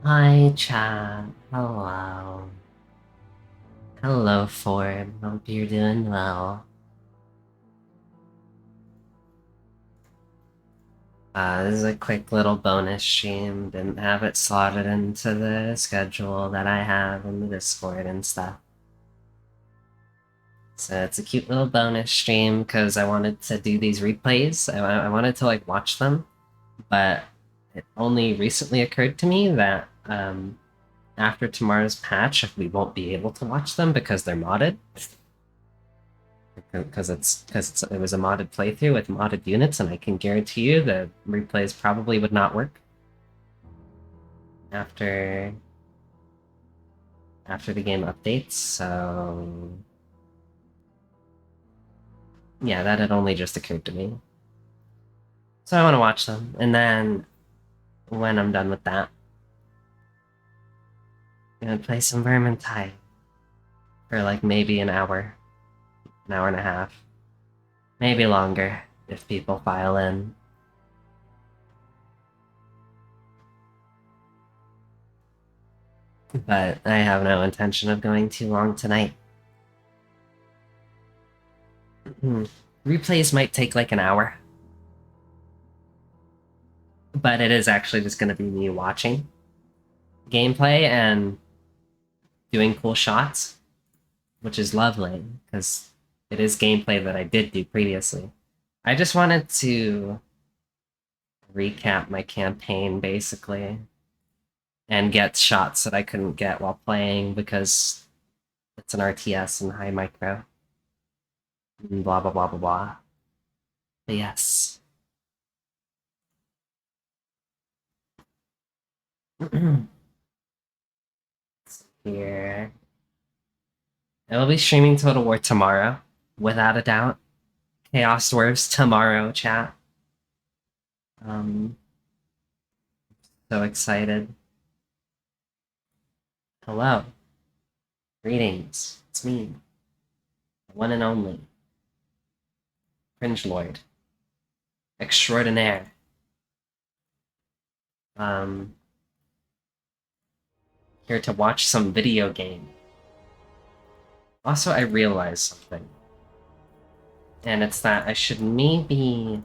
Hi, chat. Hello. Hello, Ford. Hope you're doing well. This is a quick little bonus stream. Didn't have it slotted into the schedule that I have in the Discord and stuff. So it's a cute little bonus stream because I wanted to do these replays. I wanted to like watch them, but it only recently occurred to me that after tomorrow's patch, we won't be able to watch them because they're modded. Because it was a modded playthrough with modded units, and I can guarantee you the replays probably would not work after the game updates. So yeah, that had only just occurred to me. So I want to watch them, and then when I'm done with that, I'm gonna play some Vermintide for like maybe an hour and a half, maybe longer if people file in. But I have no intention of going too long tonight. Replays might take like an hour, but it is actually just going to be me watching gameplay and doing cool shots, which is lovely because it is gameplay that I did do previously. I just wanted to recap my campaign basically and get shots that I couldn't get while playing because it's an RTS and high micro. And blah blah blah blah blah. But yes. Here. I will be streaming Total War tomorrow, without a doubt. Chaos Dwarves tomorrow, chat. So excited. Hello. Greetings. It's me. The one and only. Cringe Lord. Extraordinaire. Here to watch some video game. Also, I realized something. And it's that I should maybe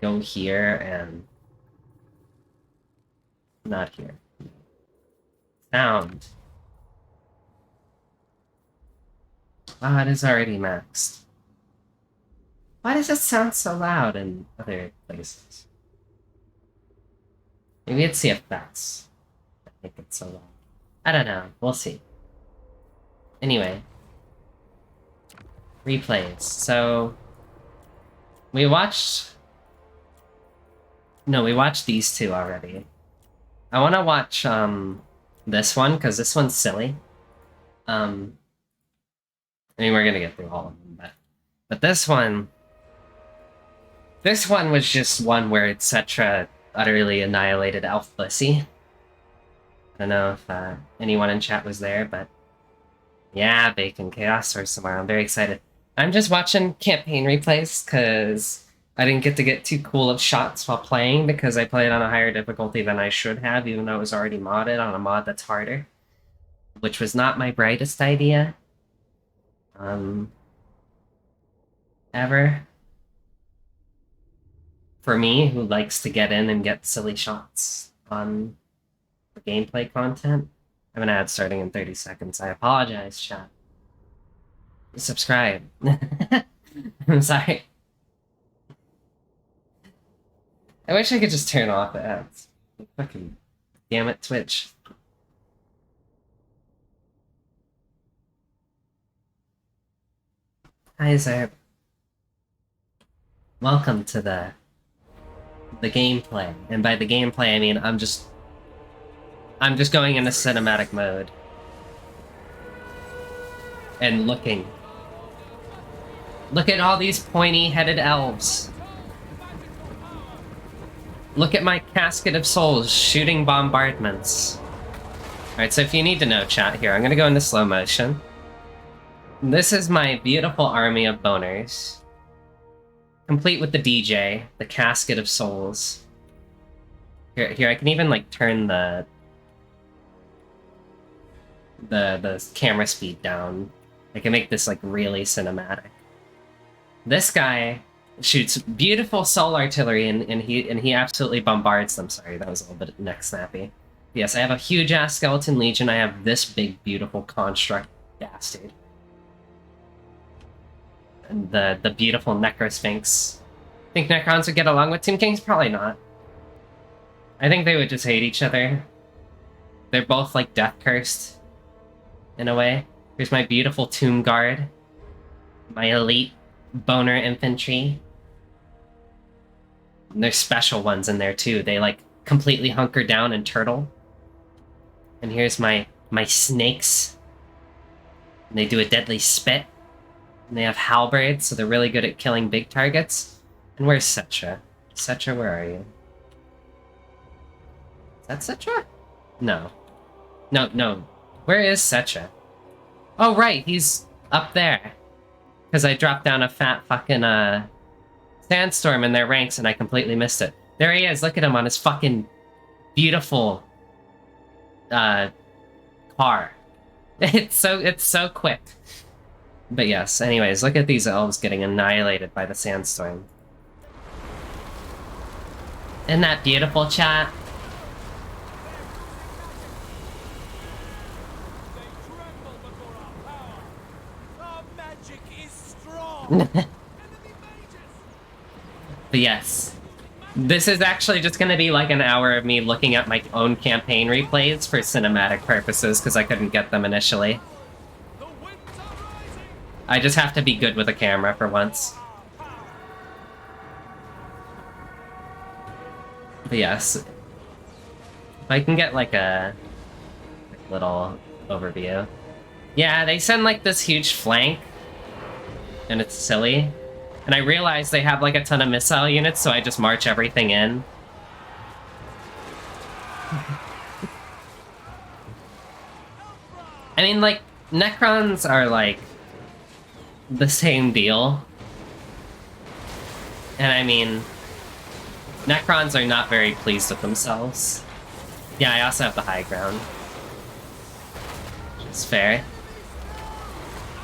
go here and... Not here. Sound. Oh, it is already maxed. Why does it sound so loud in other places? Maybe it's the effects that make it so loud. I don't know. We'll see. Anyway. Replays. So... We watched... No, we watched these two already. I want to watch, this one, because this one's silly. I mean, we're gonna get through all of them, but this one was just one where Cetra utterly annihilated Elf Pussy. I don't know if anyone in chat was there, but yeah, Bacon Chaos or somewhere. I'm very excited. I'm just watching campaign replays because I didn't get to get too cool of shots while playing because I played on a higher difficulty than I should have, even though it was already modded on a mod that's harder, which was not my brightest idea. Ever. For me, who likes to get in and get silly shots on the gameplay content. I have an ad starting in 30 seconds. I apologize, chat. Subscribe. I'm sorry. I wish I could just turn off the ads. Fucking damn it, Twitch. Hi, Zerb. Welcome to the gameplay. And by the gameplay, I mean I'm just going into cinematic mode. And looking. Look at all these pointy-headed elves. Look at my casket of souls shooting bombardments. Alright, so if you need to know, chat, here, I'm gonna go into slow motion. This is my beautiful army of boners. Complete with the DJ, the casket of souls. Here, I can even, like, turn the the camera speed down. I can make this like really cinematic. This guy shoots beautiful soul artillery, and he absolutely bombards them. Sorry, that was a little bit neck snappy. Yes, I have a huge ass skeleton legion. I have this big beautiful construct bastard, and the beautiful necrosphinx. Think Necrons would get along with Tomb Kings? Probably not. I think they would just hate each other. They're both like death cursed, in a way. Here's my beautiful Tomb Guard, my elite boner infantry. And there's special ones in there too. They like completely hunker down and turtle. And here's my snakes. And they do a deadly spit. And they have halberds, so they're really good at killing big targets. And where's Cetra? Cetra, where are you? Is that Cetra? No. No. Where is Cetra? Oh, right, he's up there. Because I dropped down a fat fucking, sandstorm in their ranks and I completely missed it. There he is, look at him on his fucking beautiful, car. It's so quick. But yes, anyways, look at these elves getting annihilated by the sandstorm. Isn't that beautiful, chat? But yes, this is actually just going to be like an hour of me looking at my own campaign replays for cinematic purposes because I couldn't get them initially. I just have to be good with a camera for once. But yes, if I can get like a little overview. Yeah, they send like this huge flank, and it's silly. And I realize they have like a ton of missile units, so I just march everything in. I mean, like, Necrons are like the same deal. And I mean, Necrons are not very pleased with themselves. Yeah, I also have the high ground. Which is fair.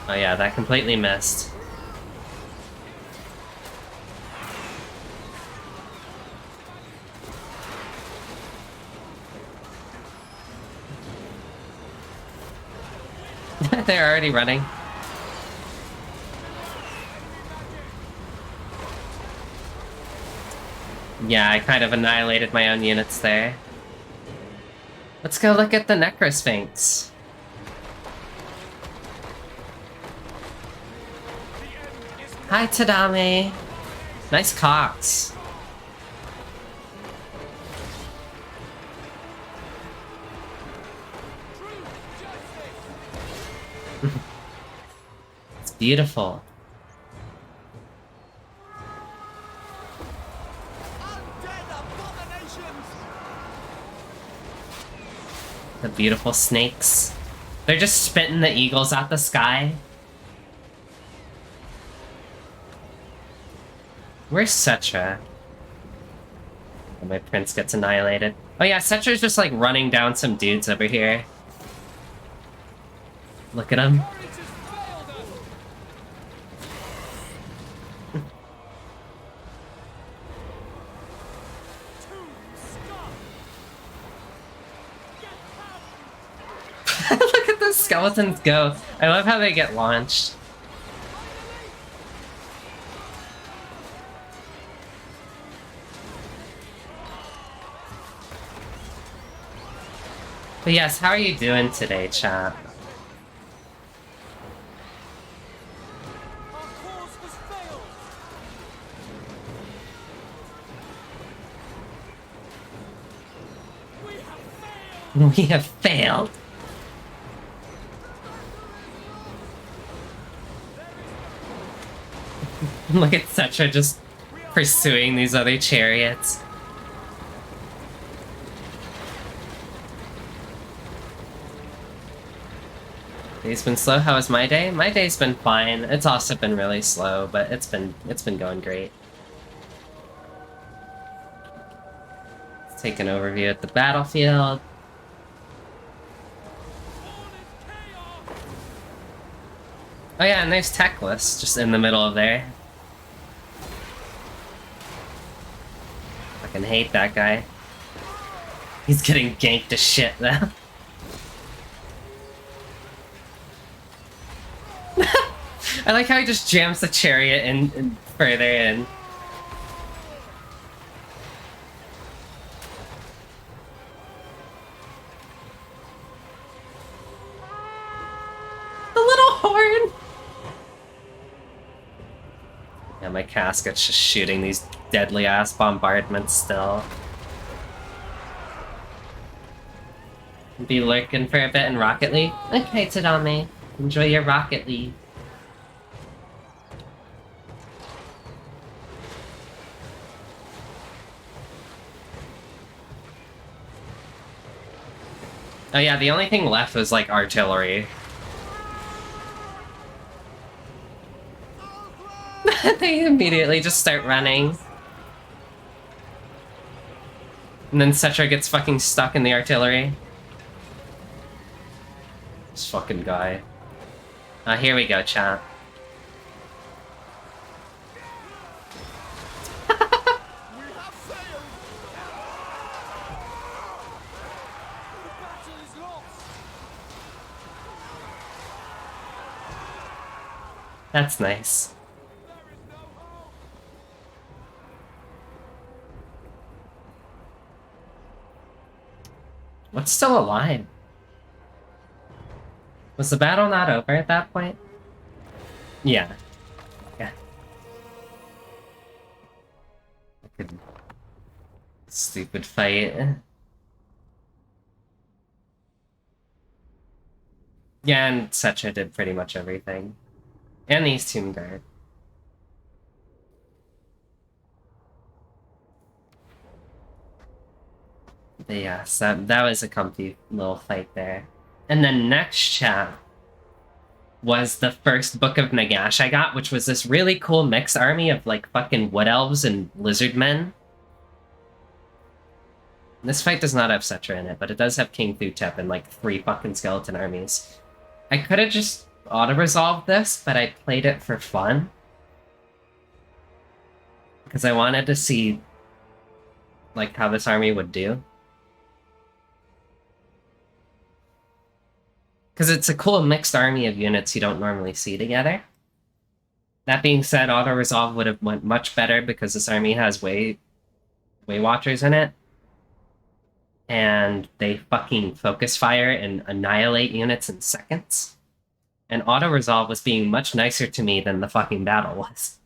Oh yeah, that completely missed. They're already running. Yeah, I kind of annihilated my own units there. Let's go look at the Necrosphinx. Hi, Tadame. Nice cocks. It's beautiful. The beautiful snakes. They're just spitting the eagles at the sky. Where's Cetra? Oh, my prince gets annihilated. Oh yeah, Cetra's just like running down some dudes over here. Look at him. Look at those skeletons go. I love how they get launched. But yes, how are you doing today, chat? We have failed. Look at Cetra just pursuing these other chariots. Day's been slow. How was my day? My day's been fine. It's also been really slow, but it's been going great. Let's take an overview at the battlefield. Oh yeah, and there's Teclis just in the middle of there. Fucking hate that guy. He's getting ganked to shit though. I like how he just jams the chariot in further in. The little horn! Yeah, my casket's just shooting these deadly-ass bombardments still. Be lurking for a bit in Rocket League? Okay, Tadame. Enjoy your Rocket League. Oh yeah, the only thing left was, like, artillery. They immediately just start running. And then Cetra gets fucking stuck in the artillery. This fucking guy. Here we go, chat. That's nice. What's still alive? Was the battle not over at that point? Yeah. Yeah. Stupid fight. Yeah, and Cetra did pretty much everything. And these Tomb Guard. But yeah, so that was a comfy little fight there. And then next chat was the first Book of Nagash I got, which was this really cool mixed army of like fucking wood elves and lizard men. This fight does not have Cetra in it, but it does have King Thutep and like 3 fucking skeleton armies. I could have just auto-resolved this, but I played it for fun. Because I wanted to see like how this army would do. Because it's a cool mixed army of units you don't normally see together. That being said, auto-resolve would have went much better because this army has way Watchers in it. And they fucking focus fire and annihilate units in seconds. And auto-resolve was being much nicer to me than the fucking battle was.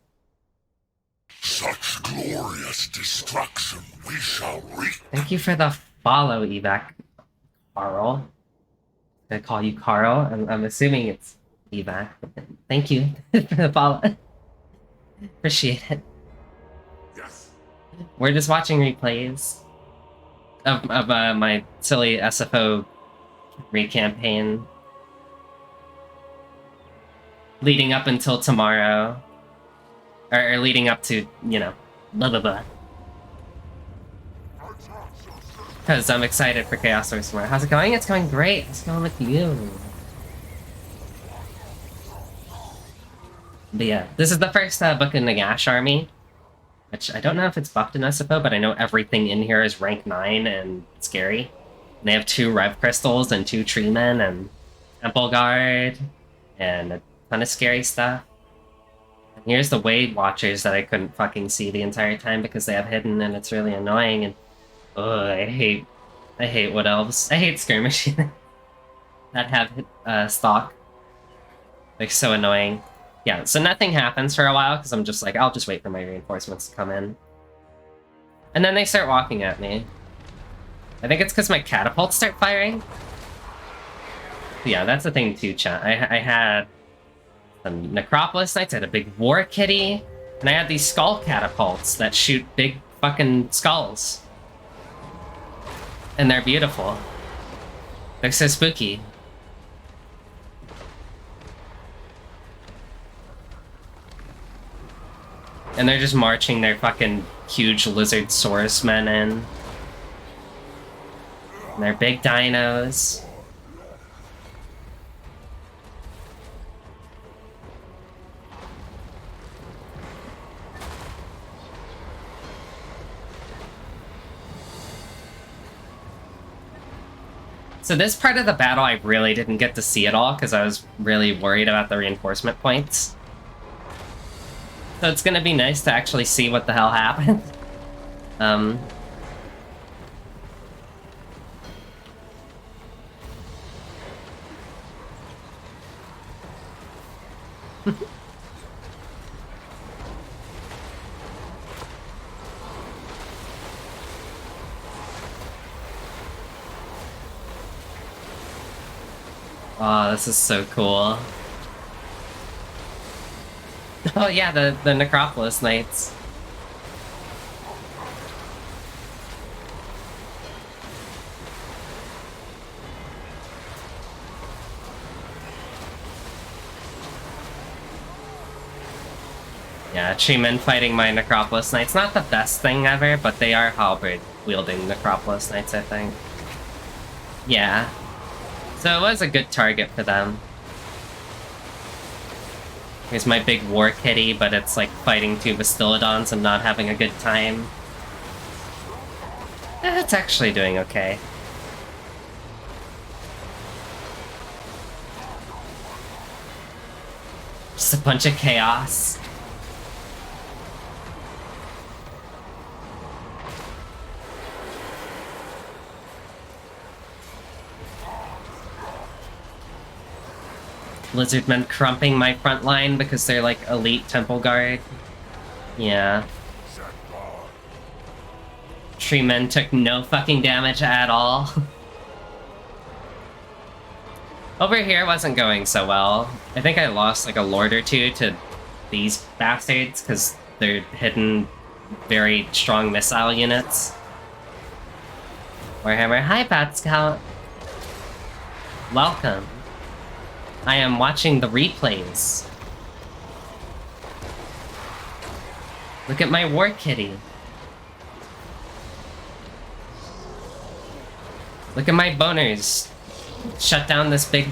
Such glorious destruction we shall reap. Thank you for the follow, Evac, Carl. I call you Carl. I'm assuming it's Evac. Thank you for the follow. Appreciate it. Yes. We're just watching replays of my silly SFO recampaign leading up until tomorrow. Or leading up to, you know, blah blah blah. Because I'm excited for Chaos Source tomorrow. How's it going? It's going great. It's going with you. But yeah, this is the first Book of Nagash army. Which I don't know if it's buffed in SFO, but I know everything in here is rank 9 and scary. And they have 2 Rev Crystals and 2 Tree Men and Temple Guard and a ton of scary stuff. And here's the Wade Watchers that I couldn't fucking see the entire time because they have hidden and it's really annoying. And oh, I hate Wood Elves. I hate skirmishing that have stock. They're so annoying. Yeah, so nothing happens for a while because I'm just like, I'll just wait for my reinforcements to come in. And then they start walking at me. I think it's because my catapults start firing. Yeah, that's the thing too, chat. I had some Necropolis Knights, I had a big War Kitty, and I had these skull catapults that shoot big fucking skulls. And they're beautiful. They're so spooky. And they're just marching their fucking huge lizard swordsmen in. And they're big dinos. So this part of the battle I really didn't get to see at all because I was really worried about the reinforcement points. So it's gonna be nice to actually see what the hell happened. Oh, this is so cool. Oh yeah, the Necropolis Knights. Yeah, tree men fighting my Necropolis Knights. Not the best thing ever, but they are halberd wielding Necropolis Knights, I think. Yeah. So it was a good target for them. Here's my big war kitty, but it's like fighting two Bastiladons and not having a good time. It's actually doing okay. Just a bunch of chaos. Lizardmen crumping my front line because they're like elite temple guard. Yeah. Tree men took no fucking damage at all. Over here wasn't going so well. I think I lost like a lord or two to these bastards because they're hidden very strong missile units. Warhammer, hi Bat Scout. Welcome. I am watching the replays. Look at my war kitty. Look at my boners. Shut down this big,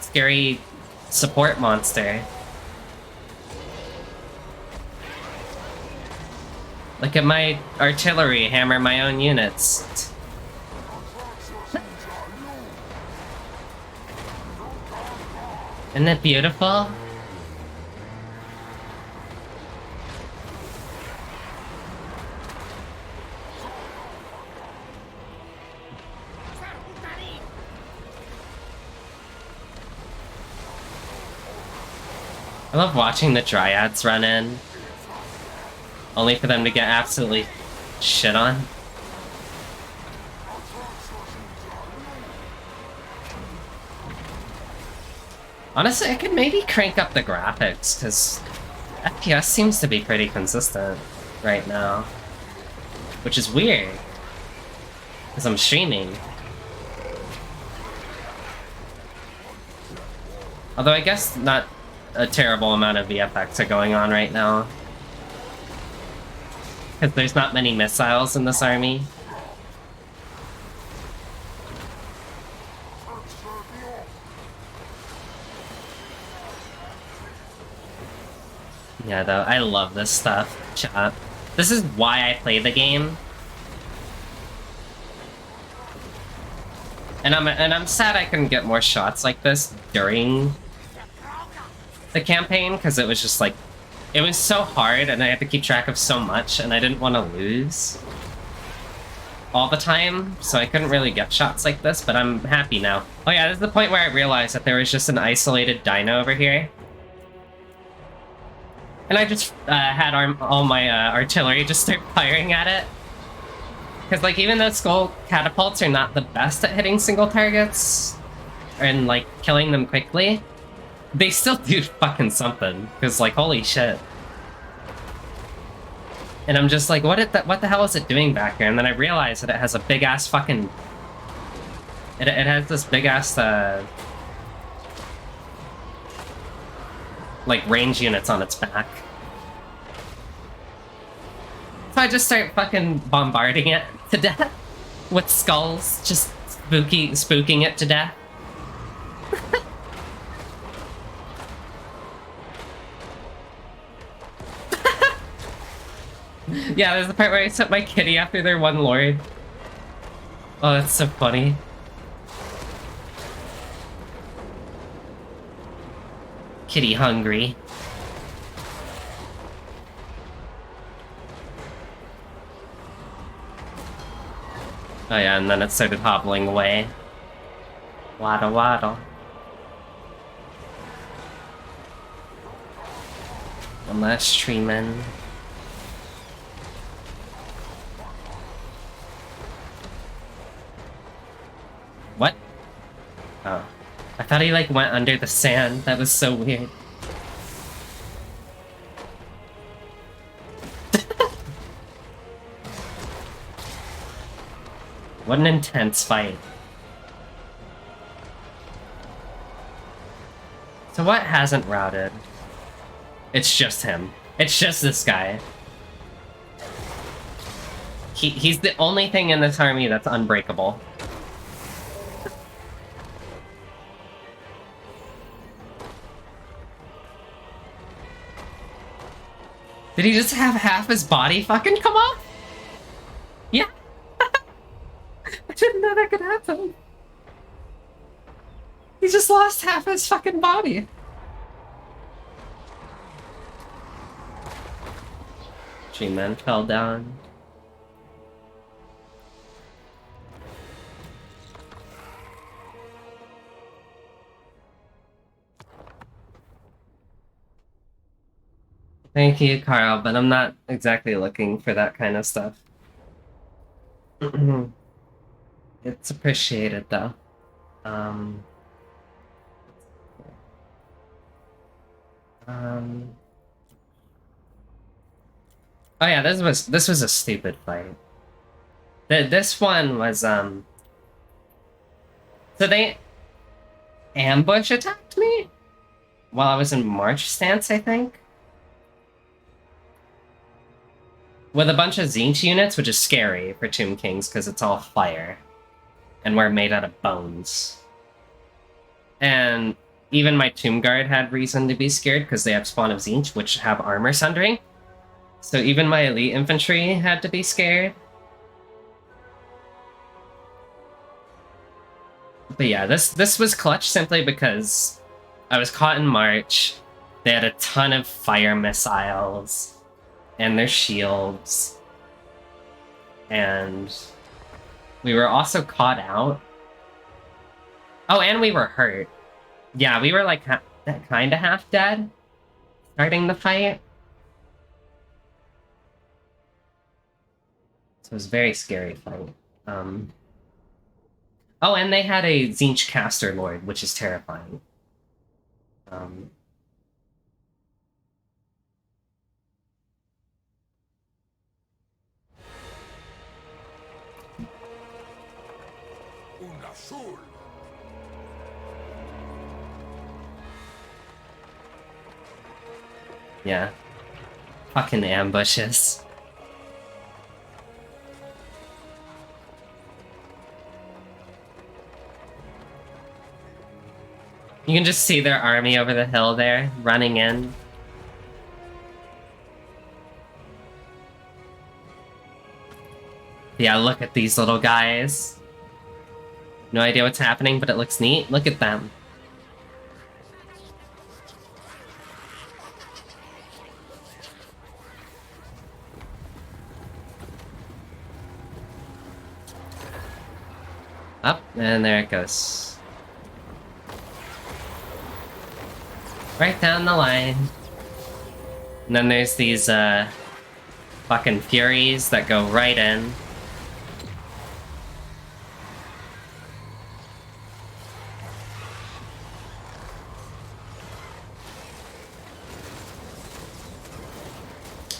scary support monster. Look at my artillery hammer my own units. Isn't it beautiful? I love watching the Dryads run in. Only for them to get absolutely shit on. Honestly, I could maybe crank up the graphics, because FPS seems to be pretty consistent right now. Which is weird, because I'm streaming. Although I guess not a terrible amount of VFX are going on right now. Because there's not many missiles in this army. Yeah, though, I love this stuff. Chat. This is why I play the game. And I'm sad I couldn't get more shots like this during the campaign, because it was just like, it was so hard and I had to keep track of so much and I didn't want to lose all the time, so I couldn't really get shots like this, but I'm happy now. Oh yeah, this is the point where I realized that there was just an isolated dino over here. And I just had all my artillery just start firing at it. Because, like, even though skull catapults are not the best at hitting single targets and, like, killing them quickly, they still do fucking something. Because, like, holy shit. And I'm just like, what the hell is it doing back here? And then I realized that it has a big-ass fucking... It has this big-ass, like, range units on its back. So I just start fucking bombarding it to death with skulls, just spooking it to death. Yeah, there's the part where I set my kitty after their one lord. Oh, that's so funny. Kitty hungry. Oh yeah, and then it started hobbling away. Waddle waddle. One last treeman. What? Oh. I thought he like went under the sand. That was so weird. What an intense fight. So what hasn't routed? It's just him. It's just this guy. He's the only thing in this army that's unbreakable. Did he just have half his body fucking come off? Yeah. I didn't know that could happen. He just lost half his fucking body. Tree men fell down. Thank you, Carl, but I'm not exactly looking for that kind of stuff. It's appreciated, though. Oh yeah, this was a stupid fight. This one was so they ambush attacked me while I was in march stance, I think. With a bunch of Tzeentch units, which is scary for Tomb Kings because it's all fire. And we're made out of bones. And even my Tomb Guard had reason to be scared because they have Spawn of Tzeentch, which have armor sundering. So even my elite infantry had to be scared. But yeah, this was clutch simply because I was caught in March. They had a ton of fire missiles and their shields. And we were also caught out. Oh, and we were hurt. Yeah, we were like kind of half dead starting the fight. So it was a very scary fight. Oh, and they had a Tzeentch Caster Lord, which is terrifying. Yeah. Fucking ambushes. You can just see their army over the hill there, running in. Yeah, look at these little guys. No idea what's happening, but it looks neat. Look at them. Up, and there it goes. Right down the line. And then there's these, fucking Furies that go right in.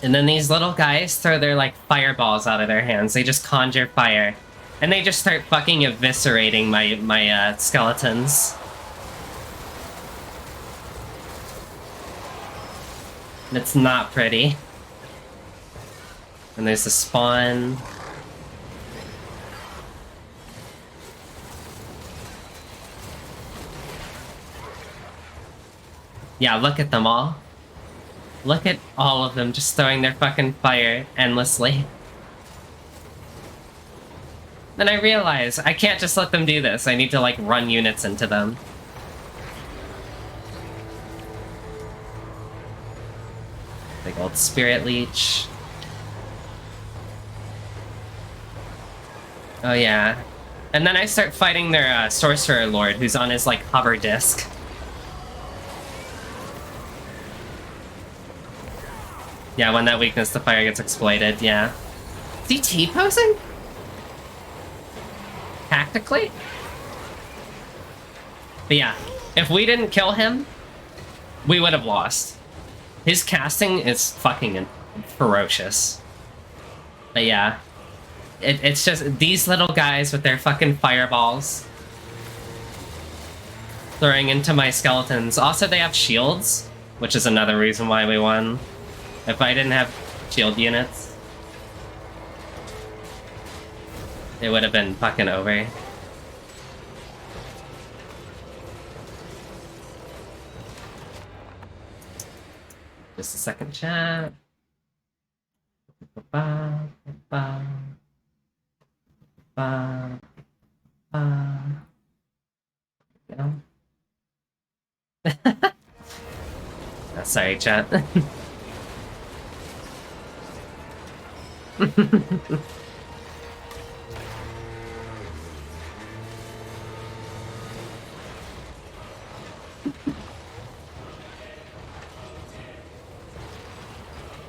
And then these little guys throw their, like, fireballs out of their hands. They just conjure fire. And they just start fucking eviscerating my skeletons. And it's not pretty. And there's the spawn. Yeah, look at them all. Look at all of them just throwing their fucking fire endlessly. Then I realize I can't just let them do this. I need to, like, run units into them. Bolt Spirit Leech. Oh yeah. And then I start fighting their Sorcerer Lord, who's on his, like, hover disc. Yeah, when that weakness to fire gets exploited, yeah. Is he T-posing? Tactically? But yeah, if we didn't kill him, we would have lost. His casting is fucking ferocious. But yeah, it's just these little guys with their fucking fireballs throwing into my skeletons. Also, they have shields, which is another reason why we won. If I didn't have shield units, it would have been fucking over. Just a second, chat. No. Oh, sorry, chat.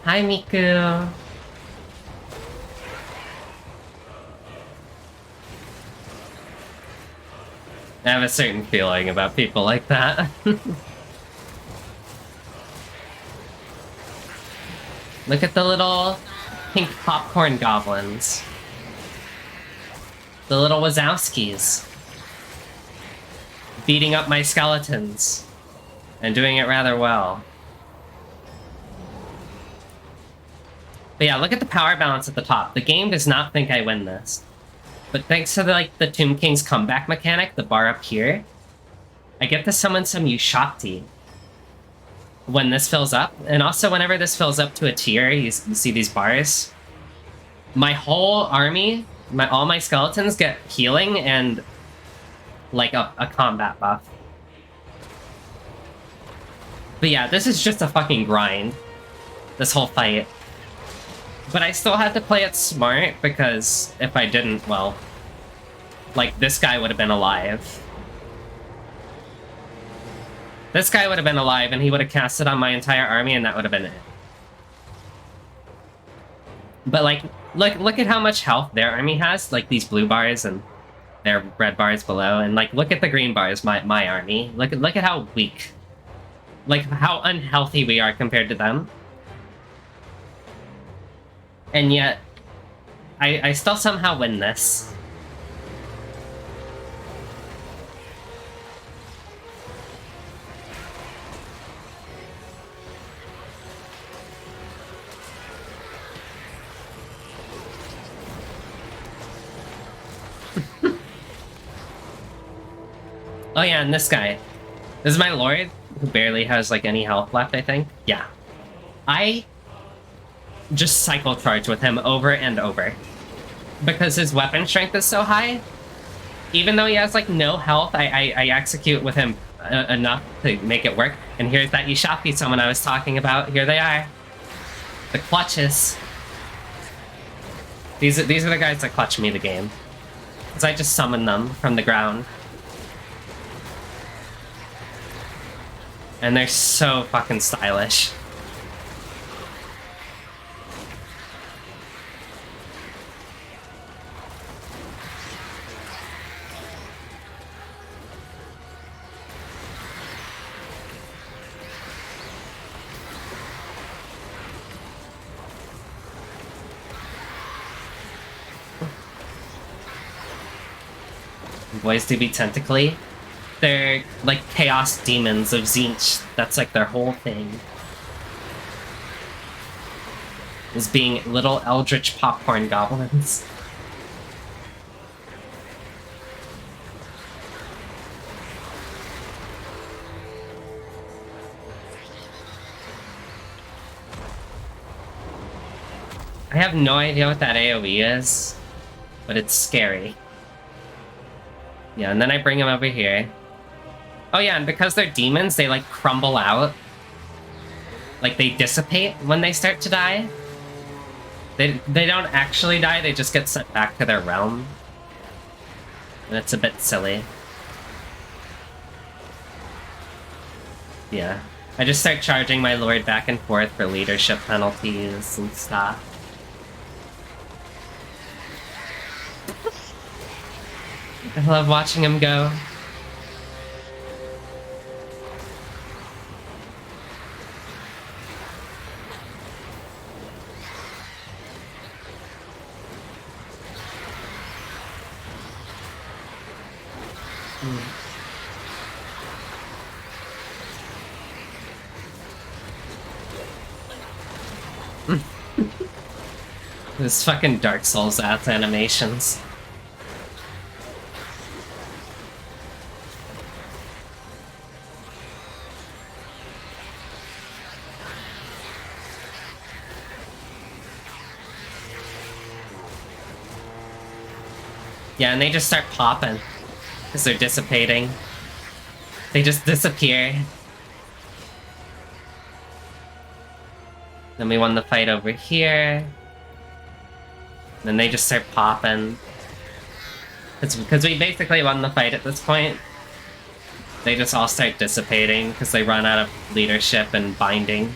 Hi, Miku. I have a certain feeling about people like that. Look at the little pink popcorn goblins. The little Wazowskis. Beating up my skeletons. And doing it rather well. But yeah, look at the power balance at the top. The game does not think I win this. But thanks to the Tomb King's comeback mechanic, the bar up here, I get to summon some Ushakti when this fills up. And also whenever this fills up to a tier, you see these bars. My whole army, all my skeletons get healing and like a combat buff. But yeah, this is just a fucking grind. This whole fight. But I still had to play it smart, because if I didn't, well, like, this guy would have been alive. This guy would have been alive, and he would have cast it on my entire army, and that would have been it. But, like, look at how much health their army has, like, these blue bars and their red bars below, and, like, look at the green bars, my army. Look at how weak. Like, how unhealthy we are compared to them. And yet, I still somehow win this. Oh yeah, and this guy. This is my lord, who barely has, like, any health left, I think. Yeah. I just cycle charge with him over and over. Because his weapon strength is so high, even though he has, like, no health, I execute with him enough to make it work. And here's that Ushakti summon I was talking about. Here they are. The clutches. These are the guys that clutch me the game. Because I just summon them from the ground. And they're so fucking stylish. Boys do be tentacly. They're like chaos demons of Tzeentch. That's like their whole thing. Is being little eldritch popcorn goblins. I have no idea what that AoE is, but it's scary. Yeah, and then I bring him over here. Oh yeah, and because they're demons, they like crumble out. like they dissipate when they start to die. They don't actually die, they just get sent back to their realm. And it's a bit silly. Yeah. I just start charging my lord back and forth for leadership penalties and stuff. I love watching him go. This fucking Dark Souls ass animations. Yeah, and they just start popping because they're dissipating. They just disappear. Then we won the fight over here. Then they just start popping. It's because we basically won the fight at this point. They just all start dissipating because they run out of leadership and binding.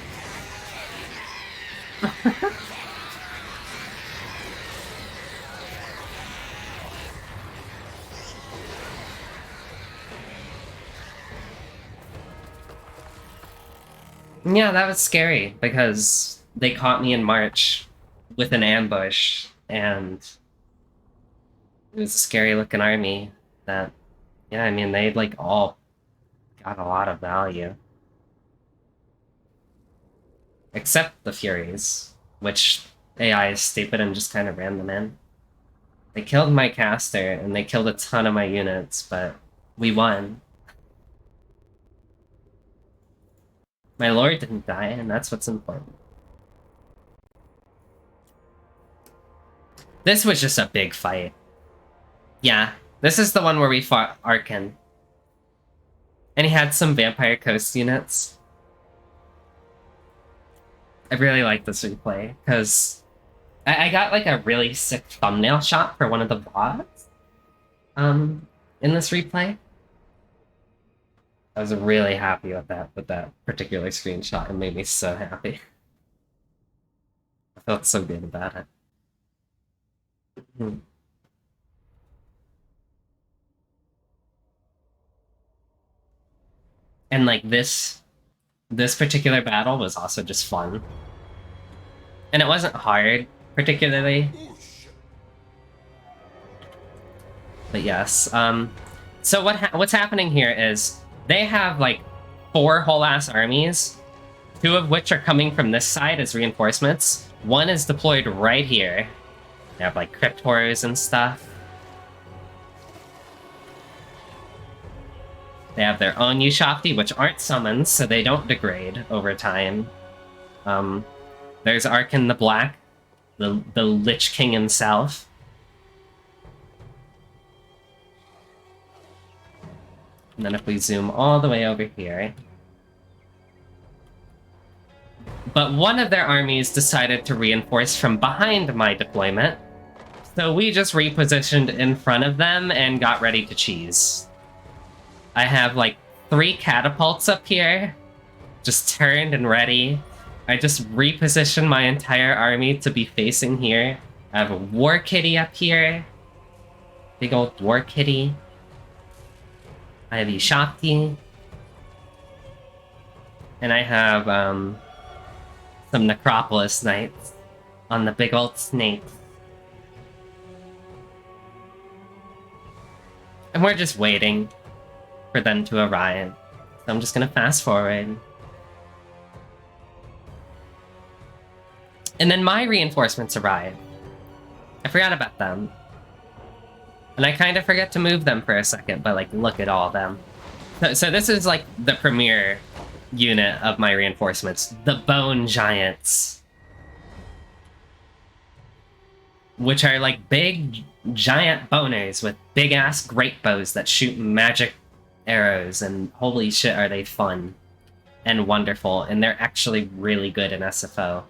Yeah, that was scary because they caught me in March with an ambush, and it was a scary looking army that, yeah, I mean, they like all got a lot of value. Except the Furies, which AI is stupid and just kind of ran them in. They killed my caster, and they killed a ton of my units, but we won. My lord didn't die, and that's what's important. This was just a big fight. Yeah, this is the one where we fought Arkan. And he had some Vampire Coast units. I really like this replay, because I got like a really sick thumbnail shot for one of the VODs in this replay. I was really happy with that particular screenshot. It made me so happy. I felt so good about it. And like this particular battle was also just fun. And it wasn't hard, particularly. But yes, so what's happening here is they have like 4 whole ass armies, 2 of which are coming from this side as reinforcements. 1 is deployed right here. They have like crypt horrors and stuff. They have their own Ushafti, which aren't summons, so they don't degrade over time. There's Arkan the Black, the Lich King himself. And then if we zoom all the way over here... But one of their armies decided to reinforce from behind my deployment, so we just repositioned in front of them and got ready to cheese. I have like 3 catapults up here, just turned and ready. I just repositioned my entire army to be facing here. I have a War Kitty up here. Big old War Kitty. I have Ushafti. And I have some Necropolis Knights on the big old snakes. And we're just waiting for them to arrive. So I'm just gonna fast forward. And then my reinforcements arrive. I forgot about them. And I kind of forget to move them for a second, but like, look at all of them. So this is like the premier unit of my reinforcements. The Bone Giants. Which are like big, giant boners with big-ass great bows that shoot magic arrows, and holy shit are they fun. and wonderful, and they're actually really good in SFO.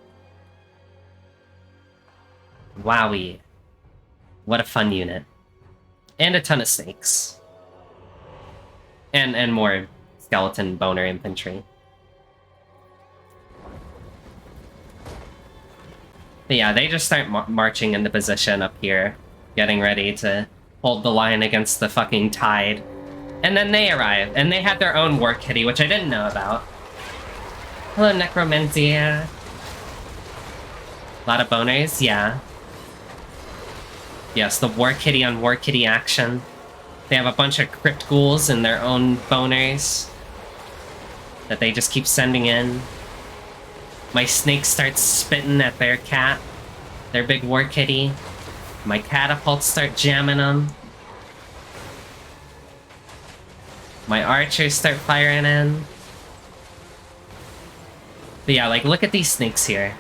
Wowie. What a fun unit. And a ton of snakes. And more skeleton boner infantry. But yeah, they just start marching into position up here, getting ready to hold the line against the fucking tide. And then they arrive, and they had their own war kitty, which I didn't know about. Hello, Necromantia. A lot of boners, yeah. Yes, the war kitty on war kitty action. They have a bunch of crypt ghouls and their own boners that they just keep sending in. My snake starts spitting at their cat, their big war kitty. My catapults start jamming them. My archers start firing in. But yeah, like, look at these snakes here.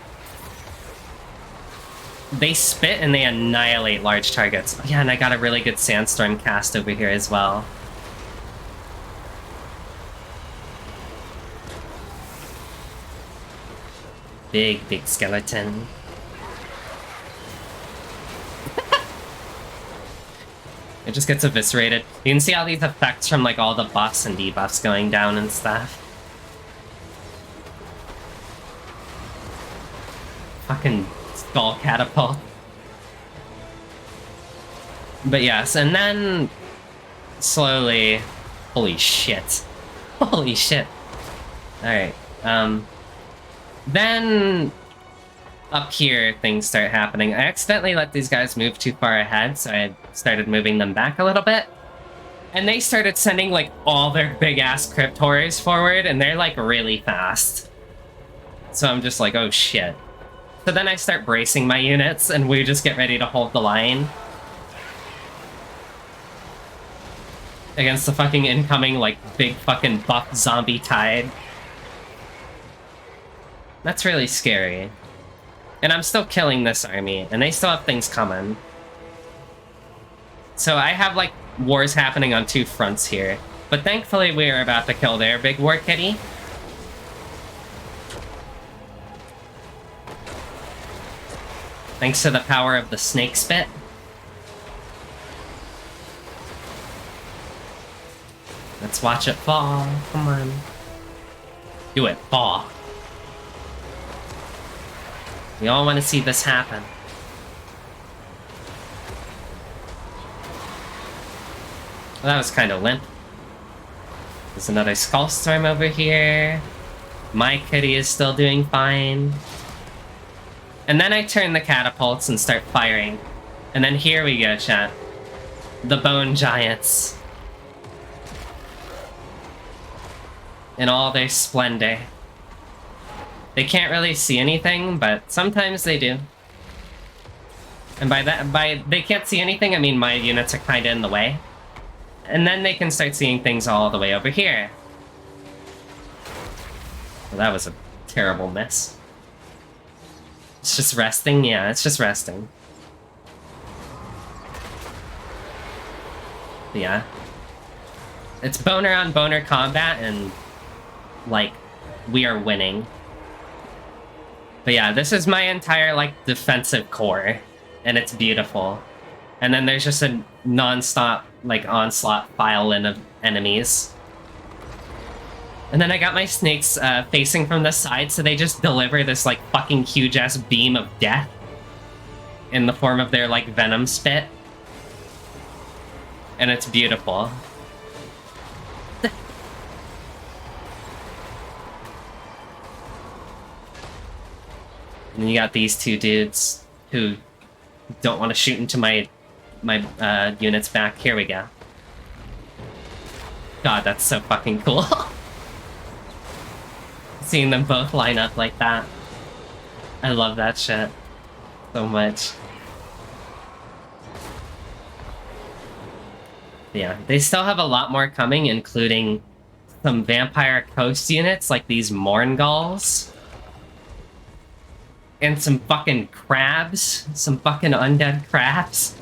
They spit and they annihilate large targets. Oh, yeah, and I got a really good sandstorm cast over here as well. Big, big skeleton. It just gets eviscerated. You can see all these effects from, like, all the buffs and debuffs going down and stuff. Fucking skull catapult. But yes, and then slowly... Holy shit. Holy shit. Alright, then up here things start happening. I accidentally let these guys move too far ahead, so I started moving them back a little bit. And they started sending, like, all their big-ass crypt horrors forward, and they're, like, really fast. So I'm just like, oh shit. So then I start bracing my units, and we just get ready to hold the line. Against the fucking incoming, like, big fucking buff zombie tide. That's really scary. And I'm still killing this army, and they still have things coming. So I have, like, wars happening on two fronts here. But thankfully we are about to kill their big war kitty. Thanks to the power of the snake spit. Let's watch it fall. Come on. Do it. Fall. We all want to see this happen. Well, that was kind of limp. There's another skull storm over here. My kitty is still doing fine. And then I turn the catapults and start firing. And then here we go, chat. The bone giants. In all their splendor. They can't really see anything, but sometimes they do. And by they can't see anything, I mean my units are kinda in the way. And then they can start seeing things all the way over here. Well, that was a terrible miss. It's just resting? Yeah, it's just resting. Yeah. It's boner on boner combat, and, like, we are winning. But yeah, this is my entire, like, defensive core, and it's beautiful. And then there's just a non-stop, like, onslaught file in of enemies. And then I got my snakes facing from the side, so they just deliver this, like, fucking huge-ass beam of death in the form of their, like, venom spit. And it's beautiful. And you got these two dudes who don't want to shoot into my units back. Here we go. God, that's so fucking cool. Seeing them both line up like that. I love that shit so much. Yeah, they still have a lot more coming, including some Vampire Coast units, like these Morngulls. And some fucking crabs. Some fucking undead crabs.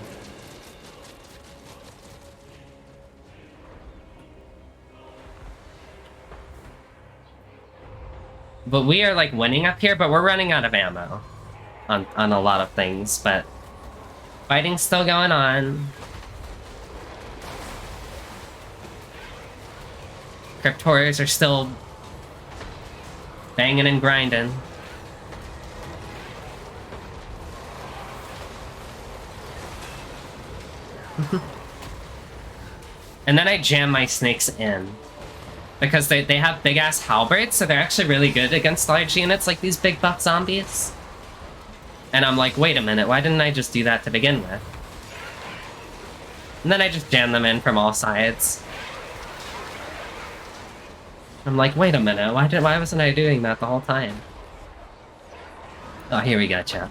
But we are, like, winning up here, but we're running out of ammo on a lot of things, but fighting's still going on. Cryptors are still banging and grinding. And then I jam my snakes in. Because they have big-ass halberds, so they're actually really good against large units like these big buff zombies. And I'm like, wait a minute, why didn't I just do that to begin with? And then I just jam them in from all sides. I'm like, wait a minute, why wasn't I doing that the whole time? Oh, here we go, chat.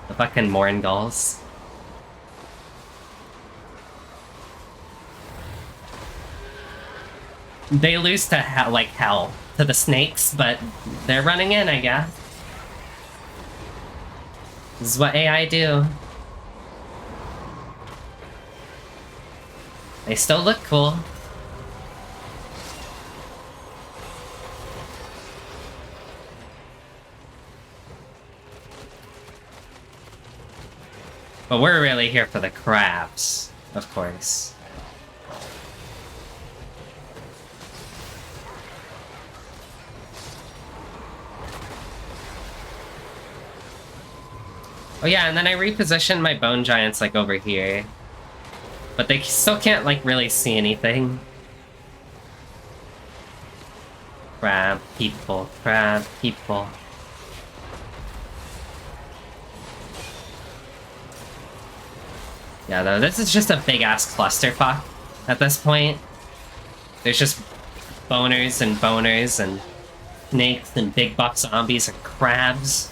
The fucking Morngulls. They lose to hell to the snakes, but they're running in, I guess. This is what AI do. They still look cool. But we're really here for the crabs, of course. Oh yeah, and then I repositioned my bone giants, like, over here. But they still can't, like, really see anything. Crab people, crab people. Yeah, though, this is just a big-ass clusterfuck at this point. There's just boners and snakes and big buff zombies and crabs.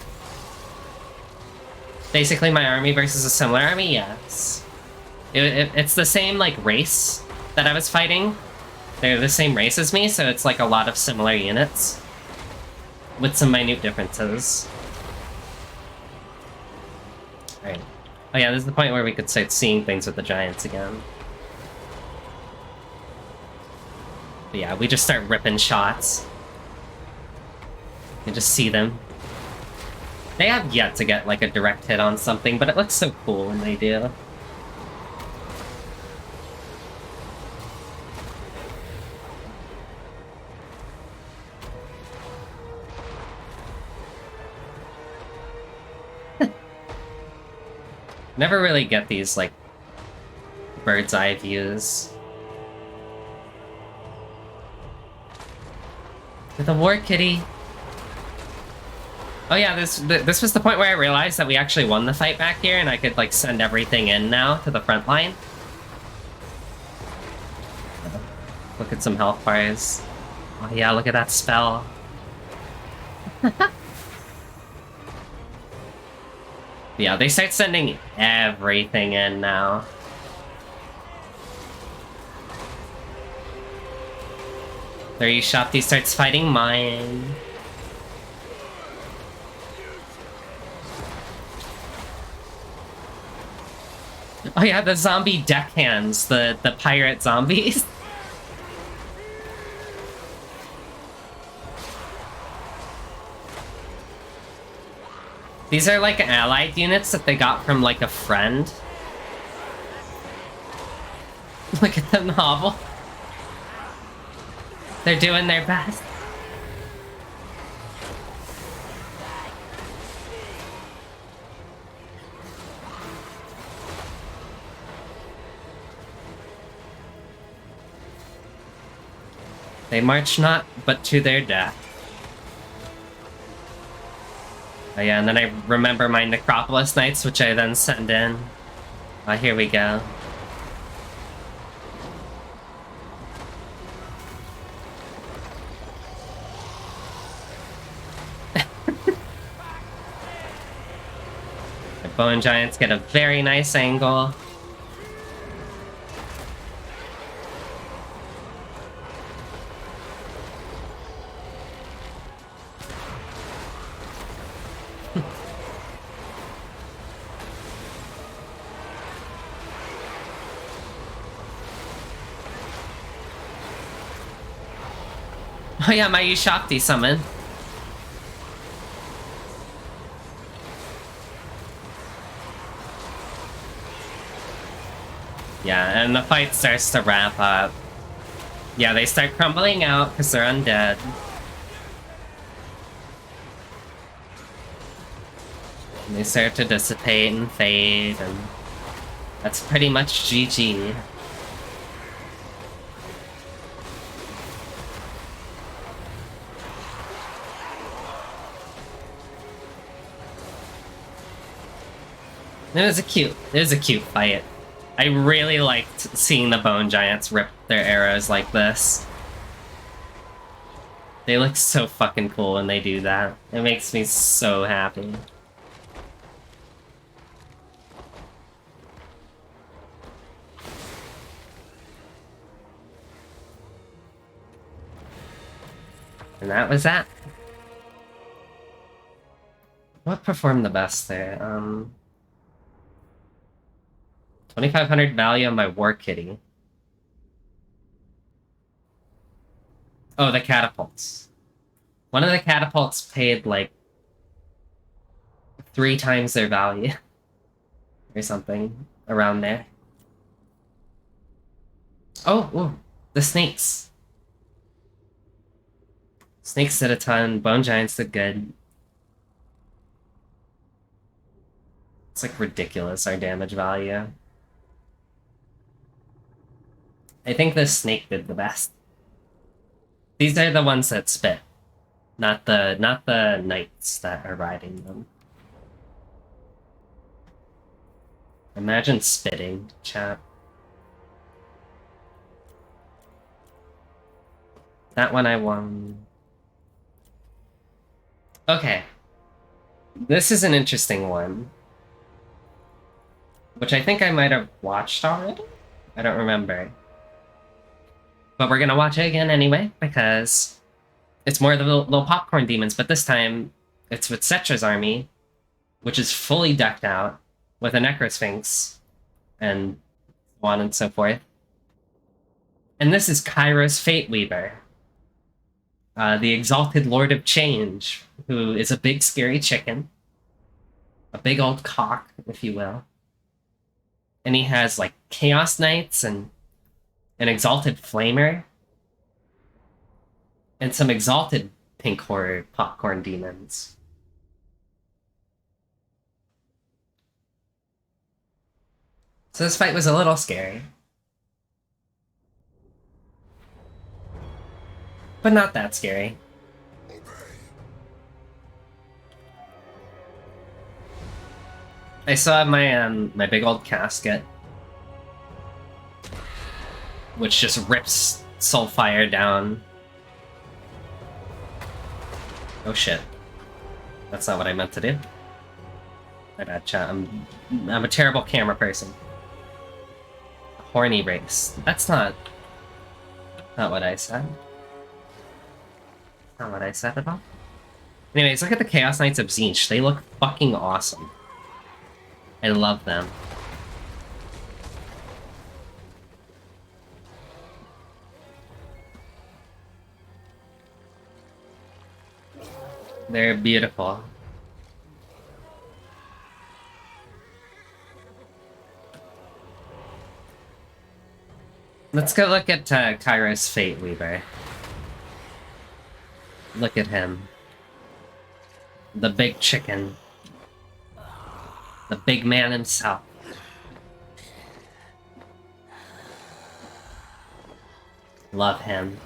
Basically my army versus a similar army, yes. It's the same, like, race that I was fighting. They're the same race as me, so it's, like, a lot of similar units. With some minute differences. Alright. Oh yeah, this is the point where we could start seeing things with the giants again. But yeah, we just start ripping shots. You just see them. They have yet to get, like, a direct hit on something, but it looks so cool when they do. Never really get these, like, bird's eye views. With a war kitty. Oh yeah, this was the point where I realized that we actually won the fight back here, and I could, like, send everything in now to the front line. Look at some health bars. Oh yeah, look at that spell. Yeah, they start sending everything in now. There you Shopty starts fighting mine. Oh yeah, the zombie deckhands, the pirate zombies. These are, like, allied units that they got from, like, a friend. Look at them hobble. They're doing their best. They march not, but to their death. Oh yeah, and then I remember my Necropolis Knights, which I then send in. Oh, here we go. The Bone Giants get a very nice angle. Oh yeah, my Shakti summon. Yeah, and the fight starts to wrap up. Yeah, they start crumbling out because they're undead. And they start to dissipate and fade, and that's pretty much GG. It was a cute fight. I really liked seeing the bone giants rip their arrows like this. They look so fucking cool when they do that. It makes me so happy. And that was that. What performed the best there? 2,500 value on my war kitty. Oh, the catapults. One of the catapults paid like 3 times their value. Or something around there. Oh, ooh, the snakes. Snakes did a ton, bone giants did good. It's like ridiculous, our damage value. I think the snake did the best. These are the ones that spit, not the knights that are riding them. Imagine spitting, chat. That one I won. Okay. This is an interesting one. Which I think I might have watched already? I don't remember. But we're gonna watch it again anyway, because it's more of the little popcorn demons, but this time it's with Cetra's army, which is fully decked out with a Necrosphinx and so on and so forth. And this is Kairos Fate Weaver, the Exalted Lord of Change, who is a big scary chicken. A big old cock, if you will. And he has like Chaos Knights and an Exalted Flamer. And some Exalted Pink Horror Popcorn Demons. So this fight was a little scary. But not that scary. I still have my my big old casket, which just rips Soulfire down. Oh shit. That's not what I meant to do. My bad, chat. I'm a terrible camera person. Horny race. That's not what I said. Not what I said at all. Anyways, look at the Chaos Knights of Tzeentch. They look fucking awesome. I love them. They're beautiful. Let's go look at Kairos Fate Weaver. Look at him. The big chicken. The big man himself. Love him.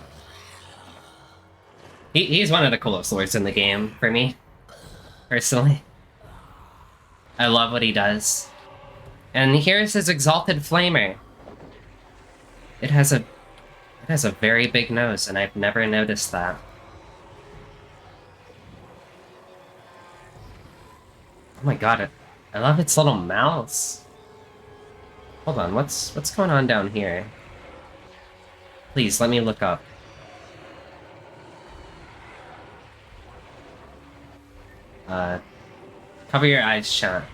He's one of the coolest lords in the game, for me. Personally. I love what he does. And here's his Exalted Flamer. It has a very big nose, and I've never noticed that. Oh my god, I love its little mouths. Hold on, what's going on down here? Please, let me look up. Cover your eyes, chat.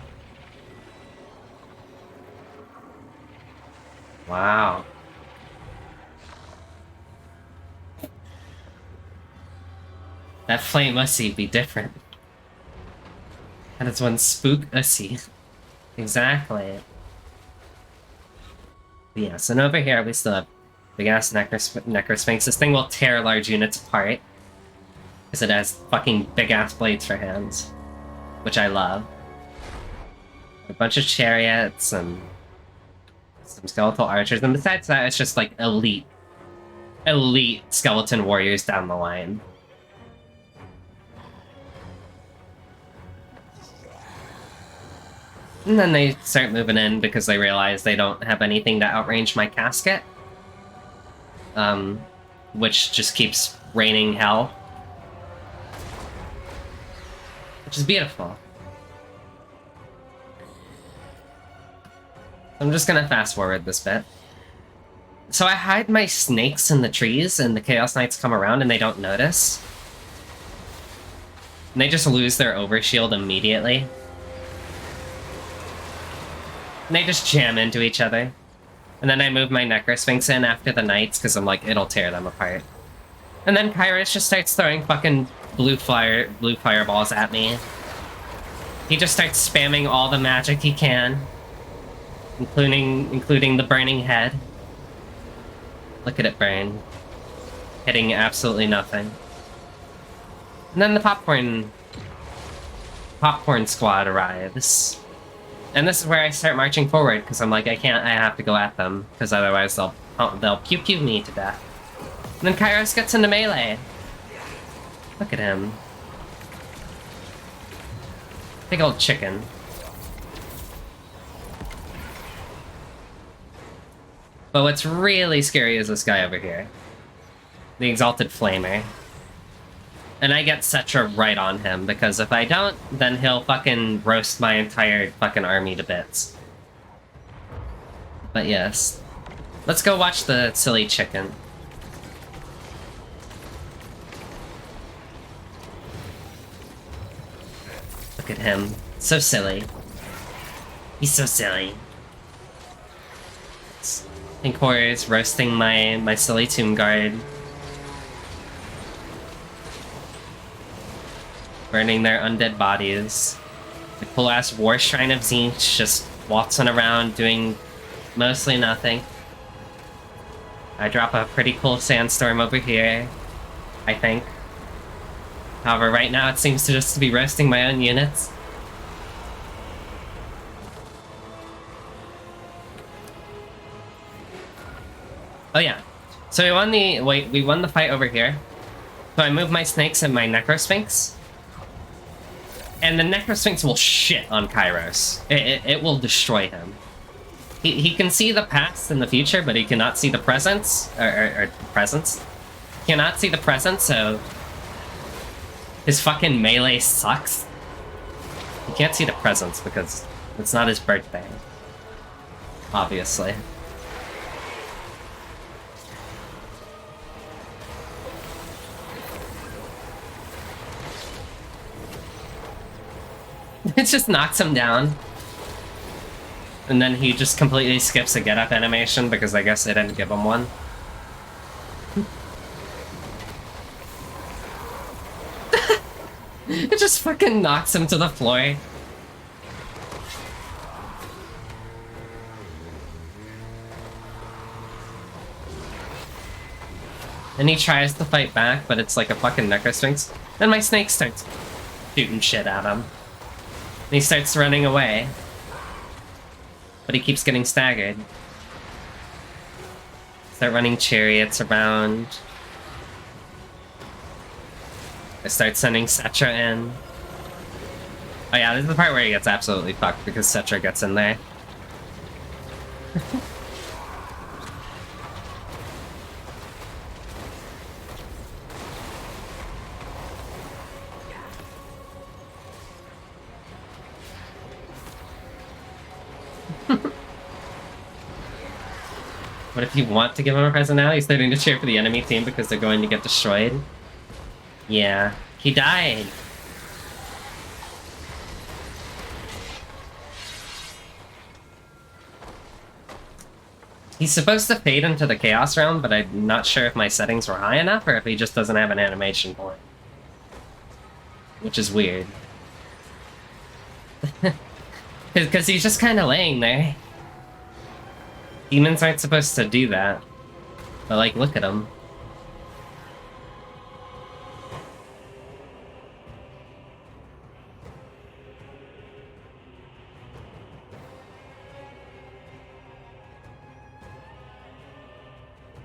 Wow. That flame ussy be different. That is one spook ussy. Exactly. But yes, and over here we still have big-ass Necrosphinx. This thing will tear large units apart. Because it has fucking big-ass blades for hands. Which I love. A bunch of chariots and some skeletal archers. And besides that, it's just like elite skeleton warriors down the line. And then they start moving in because they realize they don't have anything to outrange my casket. Which just keeps raining hell. Which is beautiful. I'm just gonna fast forward this bit. So I hide my snakes in the trees and the Chaos Knights come around and they don't notice. And they just lose their overshield immediately. And they just jam into each other. And then I move my Necrosphinx in after the Knights, because I'm like, it'll tear them apart. And then Kairos just starts throwing fucking blue fireballs at me. He just starts spamming all the magic he can. Including the burning head. Look at it burn. Hitting absolutely nothing. And then the popcorn squad arrives. And this is where I start marching forward, because I'm like, I have to go at them, because otherwise they'll pew-pew me to death. And then Kairos gets into melee. Look at him. Big old chicken. But what's really scary is this guy over here. The Exalted Flamer. And I get Cetra right on him, because if I don't, then he'll fucking roast my entire fucking army to bits. But yes. Let's go watch the silly chicken. Look at him. So silly. He's so silly. Pink Horrors roasting my silly Tomb Guard. Burning their undead bodies. The cool-ass War Shrine of Tzeentch just waltzing around doing mostly nothing. I drop a pretty cool sandstorm over here, I think. However, right now it seems to just be roasting my own units. Oh yeah. So we won the fight over here. So I move my snakes and my Necrosphinx. And the Necrosphinx will shit on Kairos. It will destroy him. He can see the past and the future, but he cannot see the presence. Or presence. He cannot see the present, so his fucking melee sucks. He can't see the presence because it's not his birthday. Obviously. It just knocks him down. And then he just completely skips a get-up animation because I guess they didn't give him one. It just fucking knocks him to the floor. And he tries to fight back, but it's like a fucking Necrosphinx. Then my snake starts shooting shit at him. And he starts running away. But he keeps getting staggered. Start running chariots around. I start sending Cetra in. Oh yeah, this is the part where he gets absolutely fucked because Cetra gets in there. What if you want to give him a present now? He's starting to cheer for the enemy team because they're going to get destroyed. Yeah, he died. He's supposed to fade into the Chaos Realm, but I'm not sure if my settings were high enough or if he just doesn't have an animation point. which is weird. Because he's just kind of laying there. Demons aren't supposed to do that. But, like, look at him.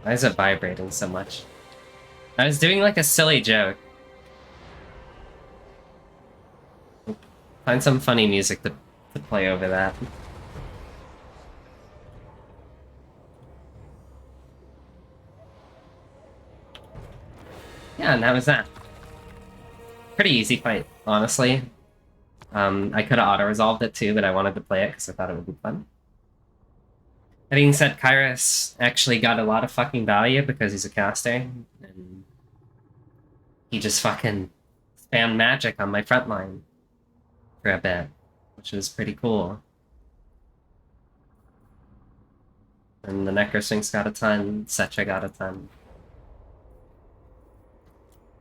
Why is it vibrating so much? I was doing, like, a silly joke. Find some funny music to play over that. Yeah, and that was that. Pretty easy fight, honestly. I could have auto-resolved it too, but I wanted to play it because I thought it would be fun. That being said, Kairos actually got a lot of fucking value because he's a caster, and he just fucking spammed magic on my front line for a bit, which was pretty cool. And the Necrosphinx got a ton, Setra got a ton.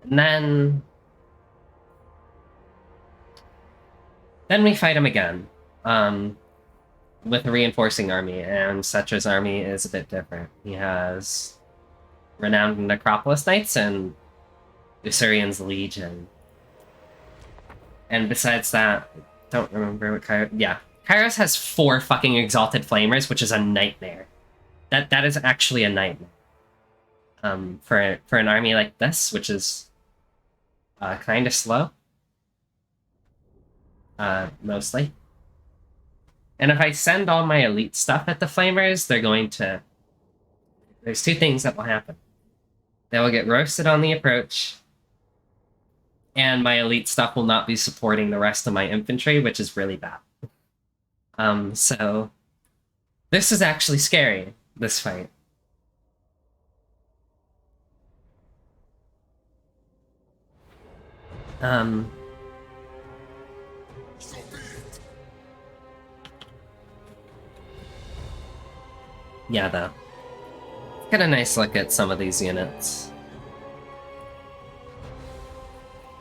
And then we fight him again, with a reinforcing army, and Setra's army is a bit different. He has Renowned Necropolis Knights and Usurian's Legion. And besides that, I don't remember what Kairos... Yeah, Kairos has 4 fucking Exalted Flamers, which is a nightmare. That is actually a nightmare. For an army like this, which is kind of slow. Mostly. And if I send all my elite stuff at the Flamers, they're going to... There's 2 things that will happen. They will get roasted on the approach, and my elite stuff will not be supporting the rest of my infantry, which is really bad. So... This is actually scary, this fight. Yeah, though. Get a nice look at some of these units.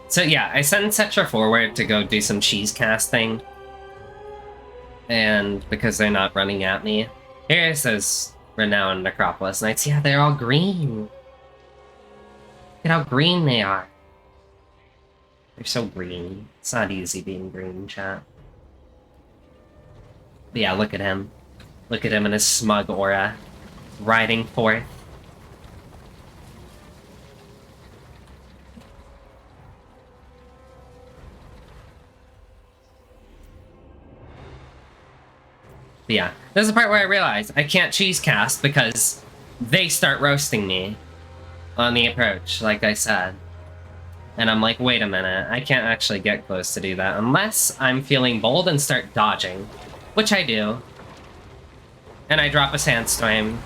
So yeah, I sent Setra forward to go do some cheese casting. And because they're not running at me. Here's those Renowned Necropolis Knights. Yeah, they're all green. Look at how green they are. They're so green. It's not easy being green, chat. But yeah, look at him. Look at him in his smug aura. Riding forth. But yeah, there's a part where I realize I can't cheese cast because they start roasting me on the approach, like I said. And I'm like, wait a minute, I can't actually get close to do that unless I'm feeling bold and start dodging, which I do. And I drop a Sandstorm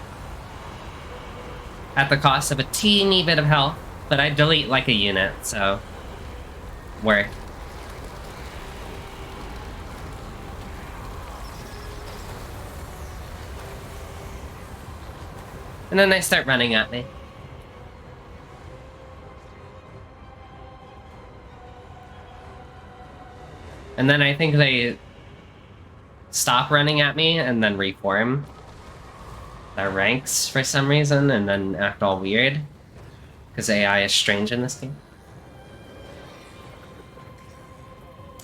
at the cost of a teeny bit of health, but I delete like a unit, so worth. And then they start running at me. And then I think they stop running at me and then reform their ranks for some reason and then act all weird. Because AI is strange in this game.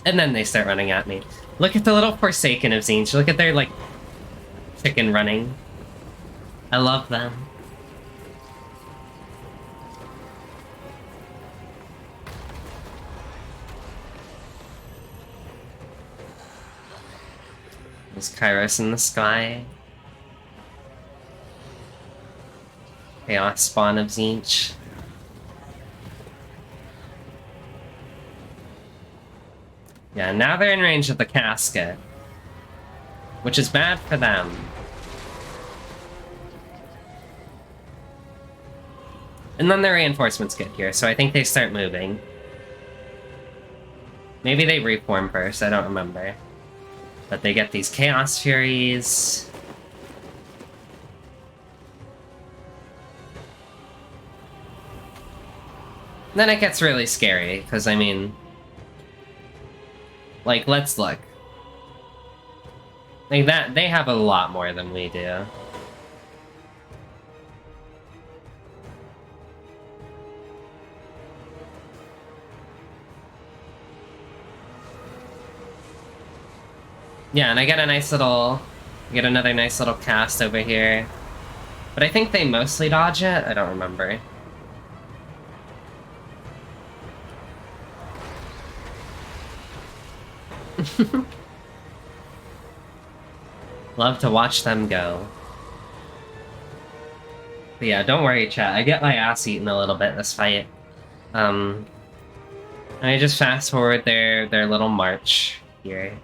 And then they start running at me. Look at the little Forsaken of Zinch. Look at their, like, chicken running. I love them. There's Kairos in the sky. Chaos spawn of Zinch. Yeah, now they're in range of the casket. Which is bad for them. And then the reinforcements get here, so I think they start moving. Maybe they reform first, I don't remember. But they get these Chaos Furies. Then it gets really scary, because, I mean, Like, let's look. Like, that, they have a lot more than we do. Yeah, and I get a nice little... get another nice little cast over here. But I think they mostly dodge it? I don't remember. Love to watch them go. But yeah, don't worry, chat. I get my ass eaten a little bit this fight. I just fast forward their little march here.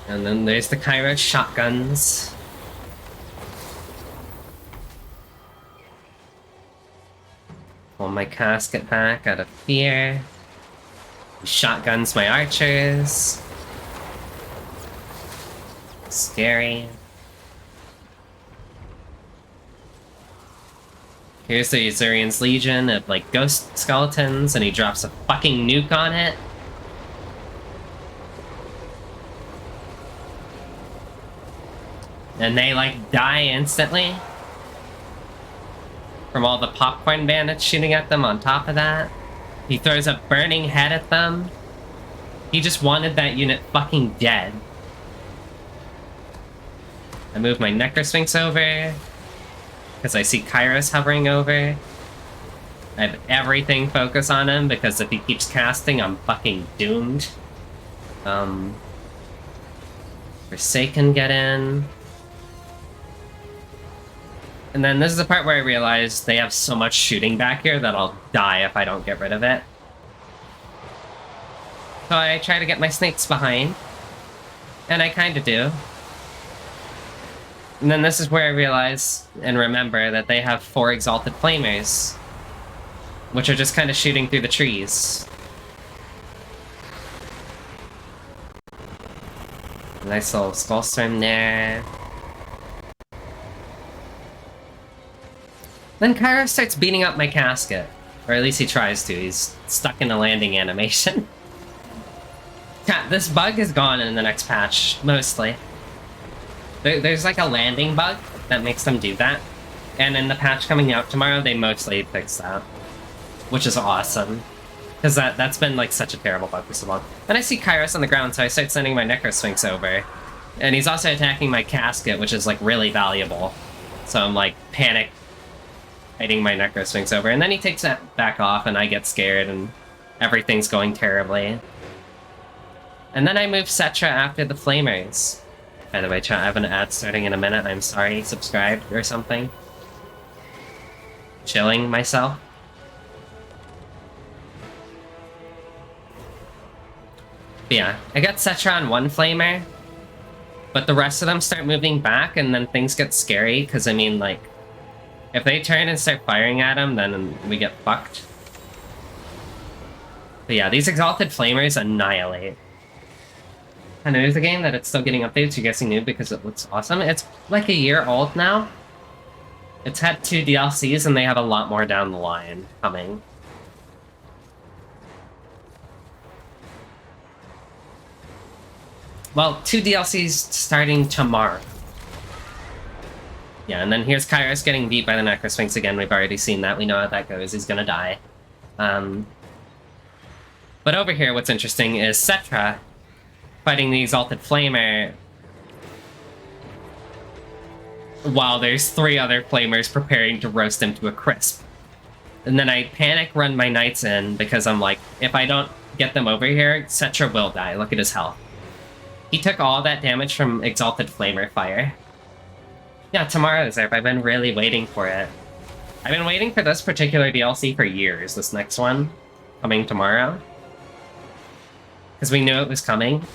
And then there's the Kairos shotguns. Pull my casket back out of fear. Shotguns my archers. Scary. Here's the Azurian's Legion of, like, ghost skeletons, and he drops a fucking nuke on it. And they, like, die instantly. From all the popcorn bandits shooting at them on top of that. He throws a burning head at them. He just wanted that unit fucking dead. I move my Necrosphinx over. Because I see Kairos hovering over. I have everything focused on him, because if he keeps casting, I'm fucking doomed. Forsaken get in. And then this is the part where I realize they have so much shooting back here that I'll die if I don't get rid of it. So I try to get my snakes behind. And I kinda do. And then this is where I realize and remember that they have 4 Exalted Flamers, which are just kind of shooting through the trees. Nice little skull swim there. Then Kairos starts beating up my casket. Or at least he tries to. He's stuck in a landing animation. This bug is gone in the next patch, mostly. There's like a landing bug that makes them do that. And in the patch coming out tomorrow, they mostly fix that. Which is awesome. Because that's been like such a terrible bug for so long. And I see Kairos on the ground, so I start sending my Necrosphinx over. And he's also attacking my casket, which is like really valuable. So I'm like panic hiding my Necrosphinx over. And then he takes that back off and I get scared and everything's going terribly. And then I move Cetra after the Flamers. By the way, chat, I have an ad starting in a minute. I'm sorry, subscribed or something. Chilling myself. But yeah, I got Cetra on 1 Flamer. But the rest of them start moving back and then things get scary. Because, I mean, like, if they turn and start firing at him, then we get fucked. But yeah, these Exalted Flamers annihilate. And it is a game that it's still getting updates, you guessing new because it looks awesome. It's like a year old now. It's had 2 DLCs and they have a lot more down the line coming. Well, 2 DLCs starting tomorrow. Yeah, and then here's Kairos getting beat by the Necrosphinx again. We've already seen that. We know how that goes. He's gonna die. But over here, what's interesting is Cetra fighting the Exalted Flamer while there's 3 other Flamers preparing to roast him to a crisp. And then I panic run my Knights in because I'm like, if I don't get them over here, Cetra will die. Look at his health. He took all that damage from Exalted Flamer fire. Yeah, tomorrow's there. I've been really waiting for it. I've been waiting for this particular DLC for years, this next one. Coming tomorrow. Because we knew it was coming.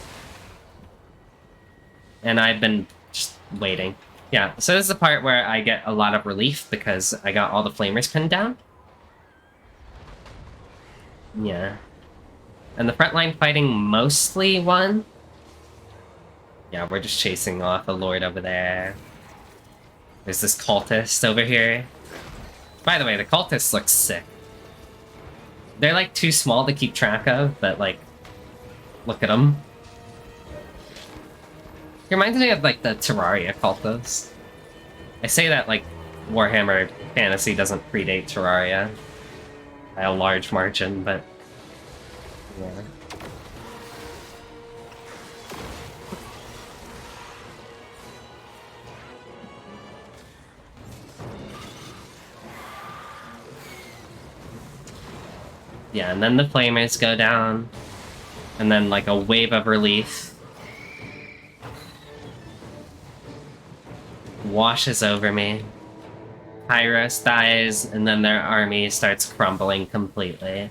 And I've been just waiting. Yeah, so this is the part where I get a lot of relief because I got all the Flamers pinned down. Yeah. And the frontline fighting mostly won. Yeah, we're just chasing off a lord over there. There's this cultist over here. By the way, the cultists look sick. They're like too small to keep track of, but like, look at them. It reminds me of like the Terraria cultists. I say that like Warhammer Fantasy doesn't predate Terraria by a large margin, but yeah. Yeah, and then the flamers go down, and then like a wave of relief washes over me. Hyros dies, and then their army starts crumbling completely.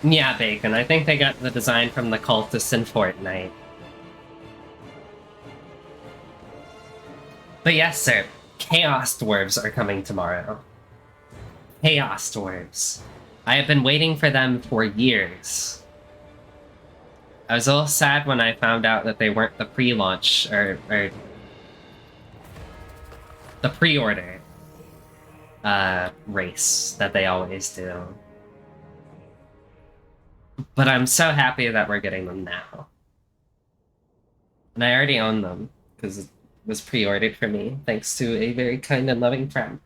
Yeah, Bacon. I think they got the design from the cultists in Fortnite. But yes, sir. Chaos Dwarves are coming tomorrow. Chaos Dwarves. I have been waiting for them for years. I was a little sad when I found out that they weren't the pre-launch, or the pre-order race that they always do. But I'm so happy that we're getting them now. And I already own them, because it was pre-ordered for me, thanks to a very kind and loving friend.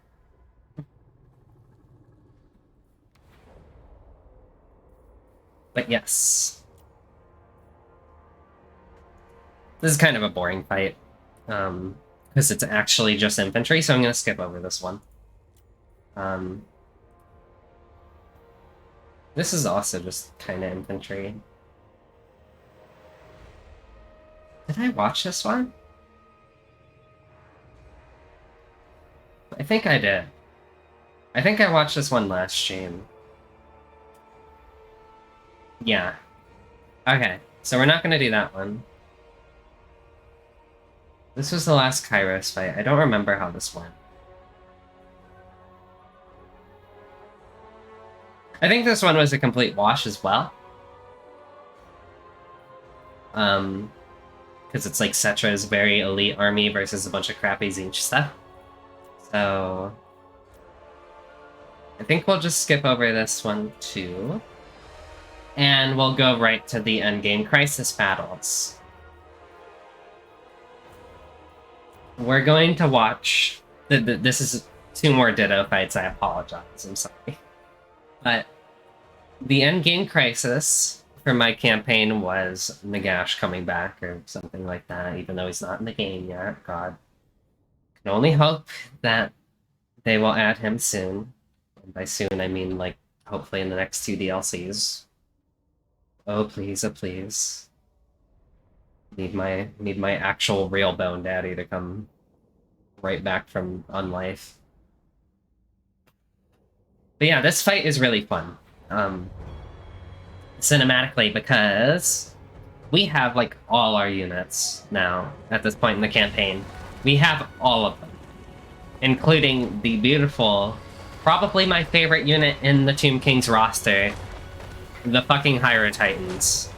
But yes. This is kind of a boring fight, because it's actually just infantry, so I'm going to skip over this one. This is also just kind of infantry. Did I watch this one? I think I did. I think I watched this one last stream. Yeah. Okay, so we're not going to do that one. This was the last Kairos fight. I don't remember how this went. I think this one was a complete wash as well. Because it's like Cetra's very elite army versus a bunch of crappy Zinch stuff. So I think we'll just skip over this one too. And we'll go right to the endgame crisis battles. We're going to watch... This is 2 more Ditto fights, I apologize, I'm sorry. But the endgame crisis for my campaign was Nagash coming back or something like that, even though he's not in the game yet. God. Can only hope that they will add him soon. And by soon, I mean, like, hopefully in the next 2 DLCs. Oh, please, oh, please. Need my actual real bone daddy to come right back from unlife. But yeah, this fight is really fun. Cinematically, because we have, like, all our units now at this point in the campaign. We have all of them. Including the beautiful, probably my favorite unit in the Tomb King's roster, the fucking Hyro Titans.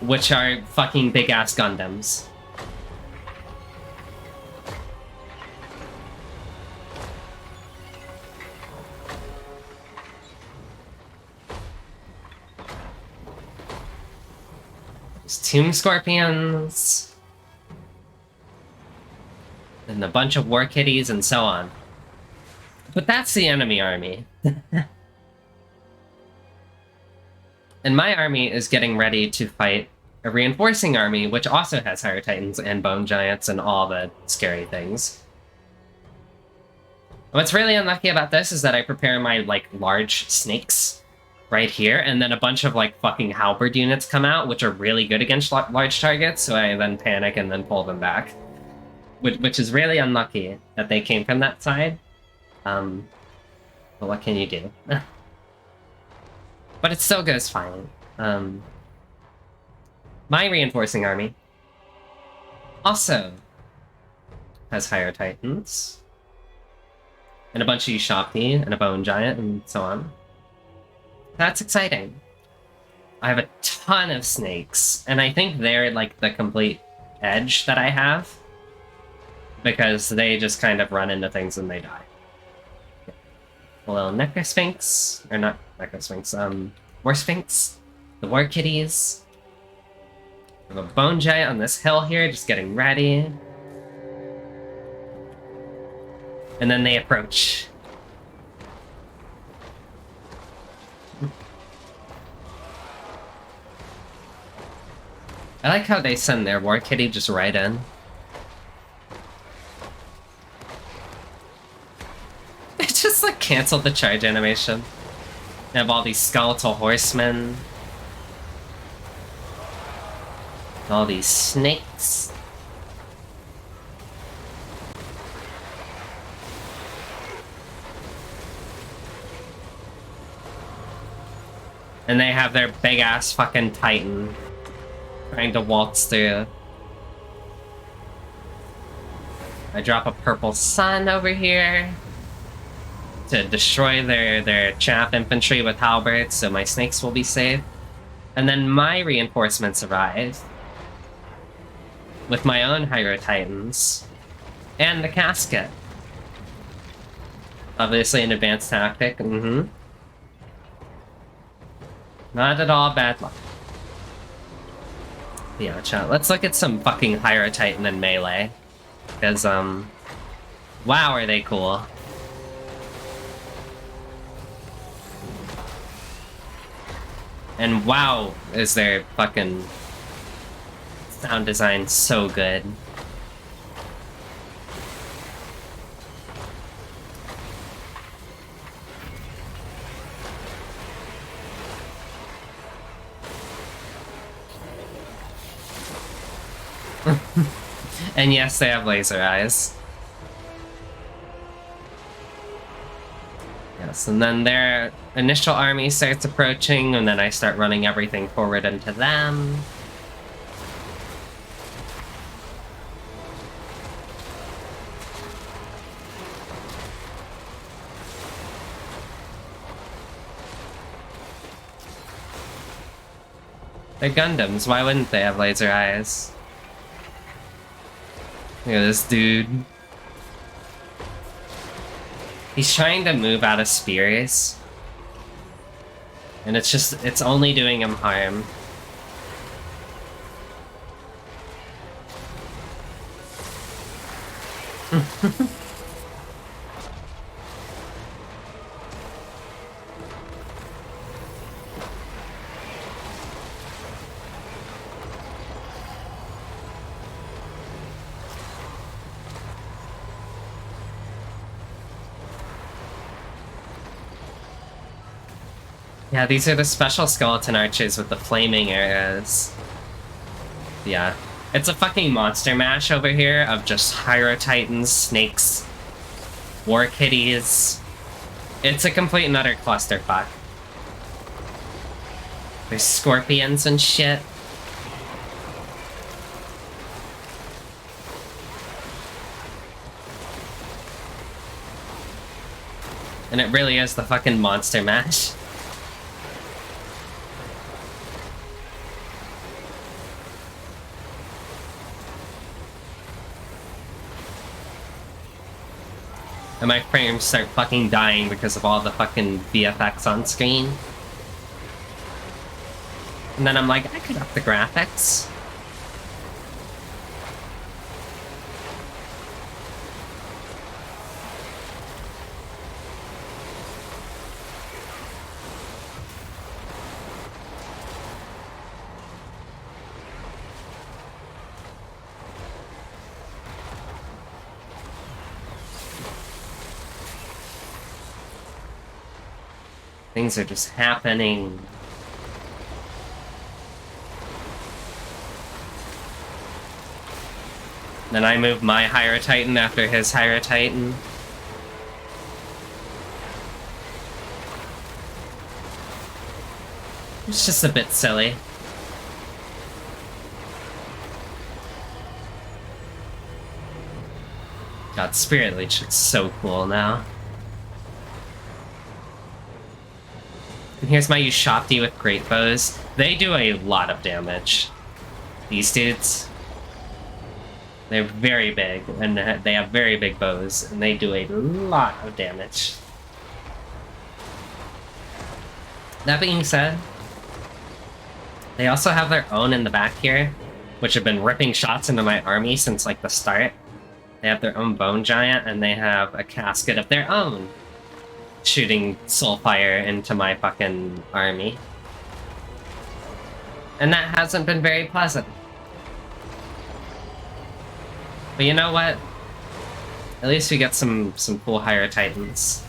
Which are fucking big-ass Gundams. There's Tomb Scorpions. And a bunch of War Kitties and so on. But that's the enemy army. And my army is getting ready to fight a reinforcing army, which also has Hyro Titans and Bone Giants and all the scary things. What's really unlucky about this is that I prepare my, like, large snakes right here, and then a bunch of, like, fucking halberd units come out, which are really good against large targets, so I then panic and then pull them back. Which is really unlucky that they came from that side. But what can you do? But it still goes fine. My reinforcing army also has higher titans. And a bunch of Ushopti, and a Bone Giant, and so on. That's exciting. I have a ton of snakes, and I think they're like the complete edge that I have. Because they just kind of run into things and they die. A little Necrosphinx, or not Necrosphinx, War Sphinx, the War Kitties. We have a Bone Giant on this hill here, just getting ready. And then they approach. I like how they send their War Kitty just right in. It just like canceled the charge animation. They have all these skeletal horsemen. All these snakes. And they have their big-ass fucking Titan trying to waltz through. I drop a purple sun over here to destroy their chaff infantry with halberds, so my snakes will be safe. And then my reinforcements arrive with my own Hyro Titans and the casket. Obviously an advanced tactic, Not at all bad luck. Yeah, chat. Let's look at some fucking Hyro Titan and melee. Because, wow, are they cool. And wow, is their fucking sound design so good. And yes, they have laser eyes. Yes, and then their initial army starts approaching, and then I start running everything forward into them. They're Gundams, why wouldn't they have laser eyes? Look at this dude. He's trying to move out of spears. And it's only doing him harm. Yeah, these are the special skeleton archers with the flaming arrows. Yeah. It's a fucking monster mash over here of just Hyro Titans, snakes, War Kitties. It's a complete and utter clusterfuck. There's scorpions and shit. And it really is the fucking monster mash. And my frames start fucking dying because of all the fucking VFX on screen. And then I'm like, I could up the graphics. Things are just happening. Then I move my Hyro Titan after his Hyro Titan. It's just a bit silly. God, Spirit Leech looks so cool now. And here's my Ushopti with Great Bows. They do a lot of damage. These dudes. They're very big, and they have very big bows, and they do a lot of damage. That being said, they also have their own in the back here, which have been ripping shots into my army since, like, the start. They have their own Bone Giant, and they have a casket of their own, shooting Soulfire into my fucking army. And that hasn't been very pleasant. But you know what? At least we get some cool higher titans.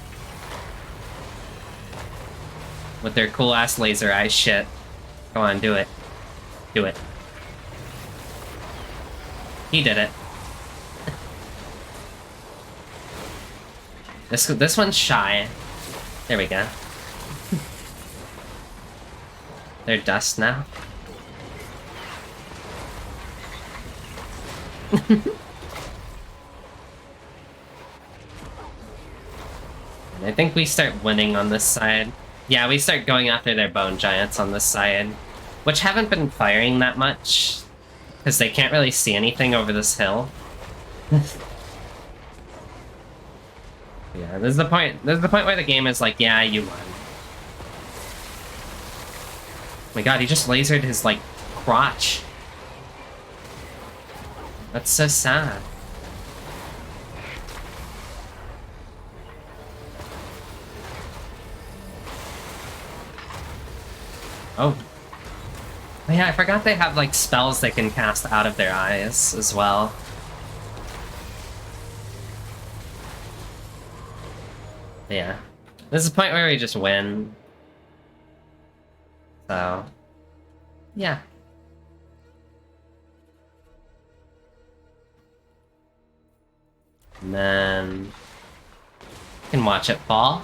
With their cool-ass laser eye shit. Go on, do it. Do it. He did it. This one's shy. There we go. They're dust now. I think we start winning on this side. Yeah, we start going after their Bone Giants on this side, which haven't been firing that much, because they can't really see anything over this hill. Yeah, there's the point where the game is like, yeah, you won. Oh my god, he just lasered his, like, crotch. That's so sad. Oh. Oh yeah, I forgot they have, like, spells they can cast out of their eyes as well. Yeah. This is the point where we just win. So... yeah. And then... you can watch it fall.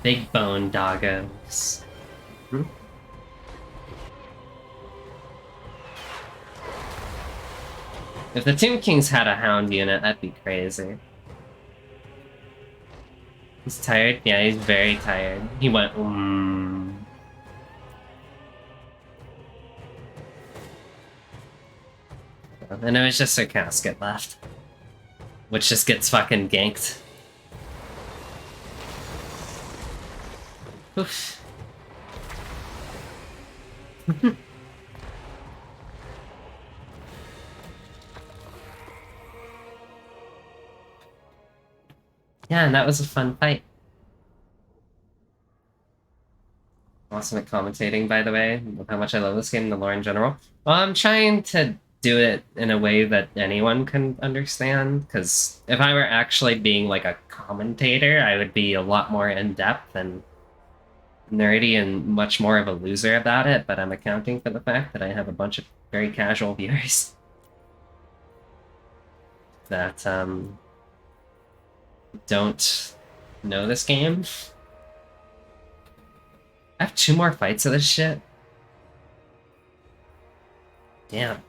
Big bone doggos. Hmm? If the Tomb Kings had a hound unit, that'd be crazy. He's tired? Yeah, he's very tired. He went, And it was just a casket left. Which just gets fucking ganked. Oof. Yeah, and that was a fun fight. Awesome at commentating, by the way, with how much I love this game and the lore in general. Well, I'm trying to do it in a way that anyone can understand, because if I were actually being like a commentator, I would be a lot more in-depth and nerdy and much more of a loser about it, but I'm accounting for the fact that I have a bunch of very casual viewers that, don't know this game. I have 2 more fights of this shit. Damn.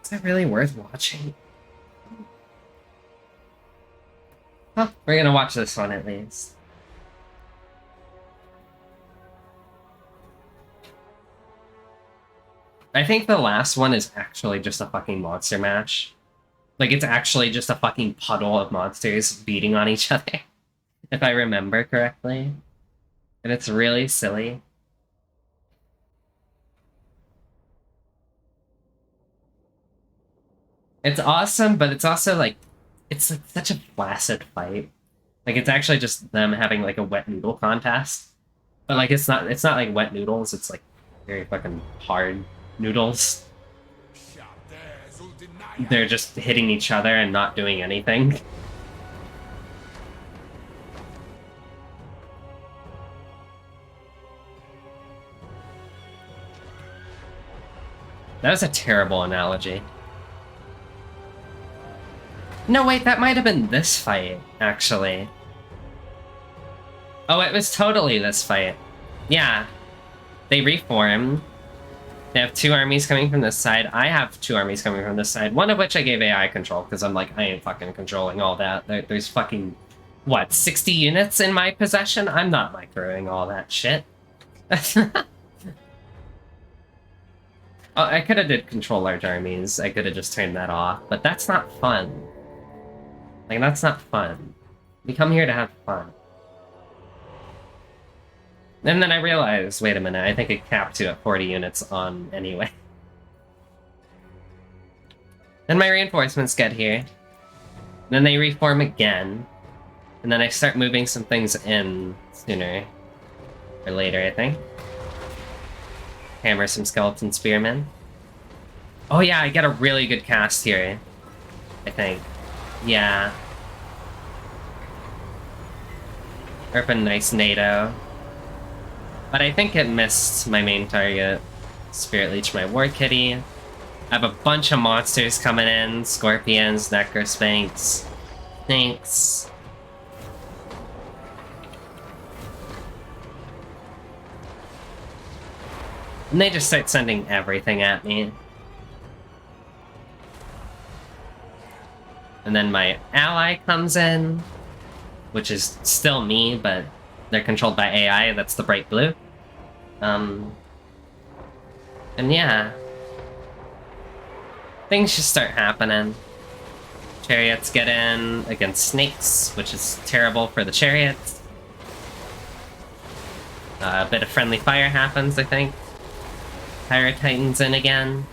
Is that really worth watching? Well, we're gonna watch this one at least. I think the last one is actually just a fucking monster match. Like, it's actually just a fucking puddle of monsters beating on each other, if I remember correctly. And it's really silly. It's awesome, but it's also, like, it's like such a flaccid fight. Like, it's actually just them having, like, a wet noodle contest. But, like, it's not like wet noodles, it's, like, very fucking hard noodles. They're just hitting each other and not doing anything. That was a terrible analogy. No, wait, that might have been this fight, actually. Oh, it was totally this fight. Yeah. They reform. They have 2 armies coming from this side. I have 2 armies coming from this side, one of which I gave AI control, because I'm like, I ain't fucking controlling all that. There's fucking, what, 60 units in my possession? I'm not microing all that shit. Oh, I could have did control large armies. I could have just turned that off, but that's not fun. Like, that's not fun. We come here to have fun. And then I realized, wait a minute, I think it capped you at 40 units on anyway. Then my reinforcements get here. Then they reform again. And then I start moving some things in sooner. Or later, I think. Hammer some skeleton spearmen. Oh yeah, I get a really good cast here. I think. Yeah. Erp a nice NATO. But I think it missed my main target. Spirit Leech my War Kitty. I have a bunch of monsters coming in. Scorpions, Necrosphinx, Sphinx. And they just start sending everything at me. And then my ally comes in, which is still me, but they're controlled by AI, that's the bright blue. And yeah. Things just start happening. Chariots get in against snakes, which is terrible for the chariots. A bit of friendly fire happens, I think. Pyro Titans in again.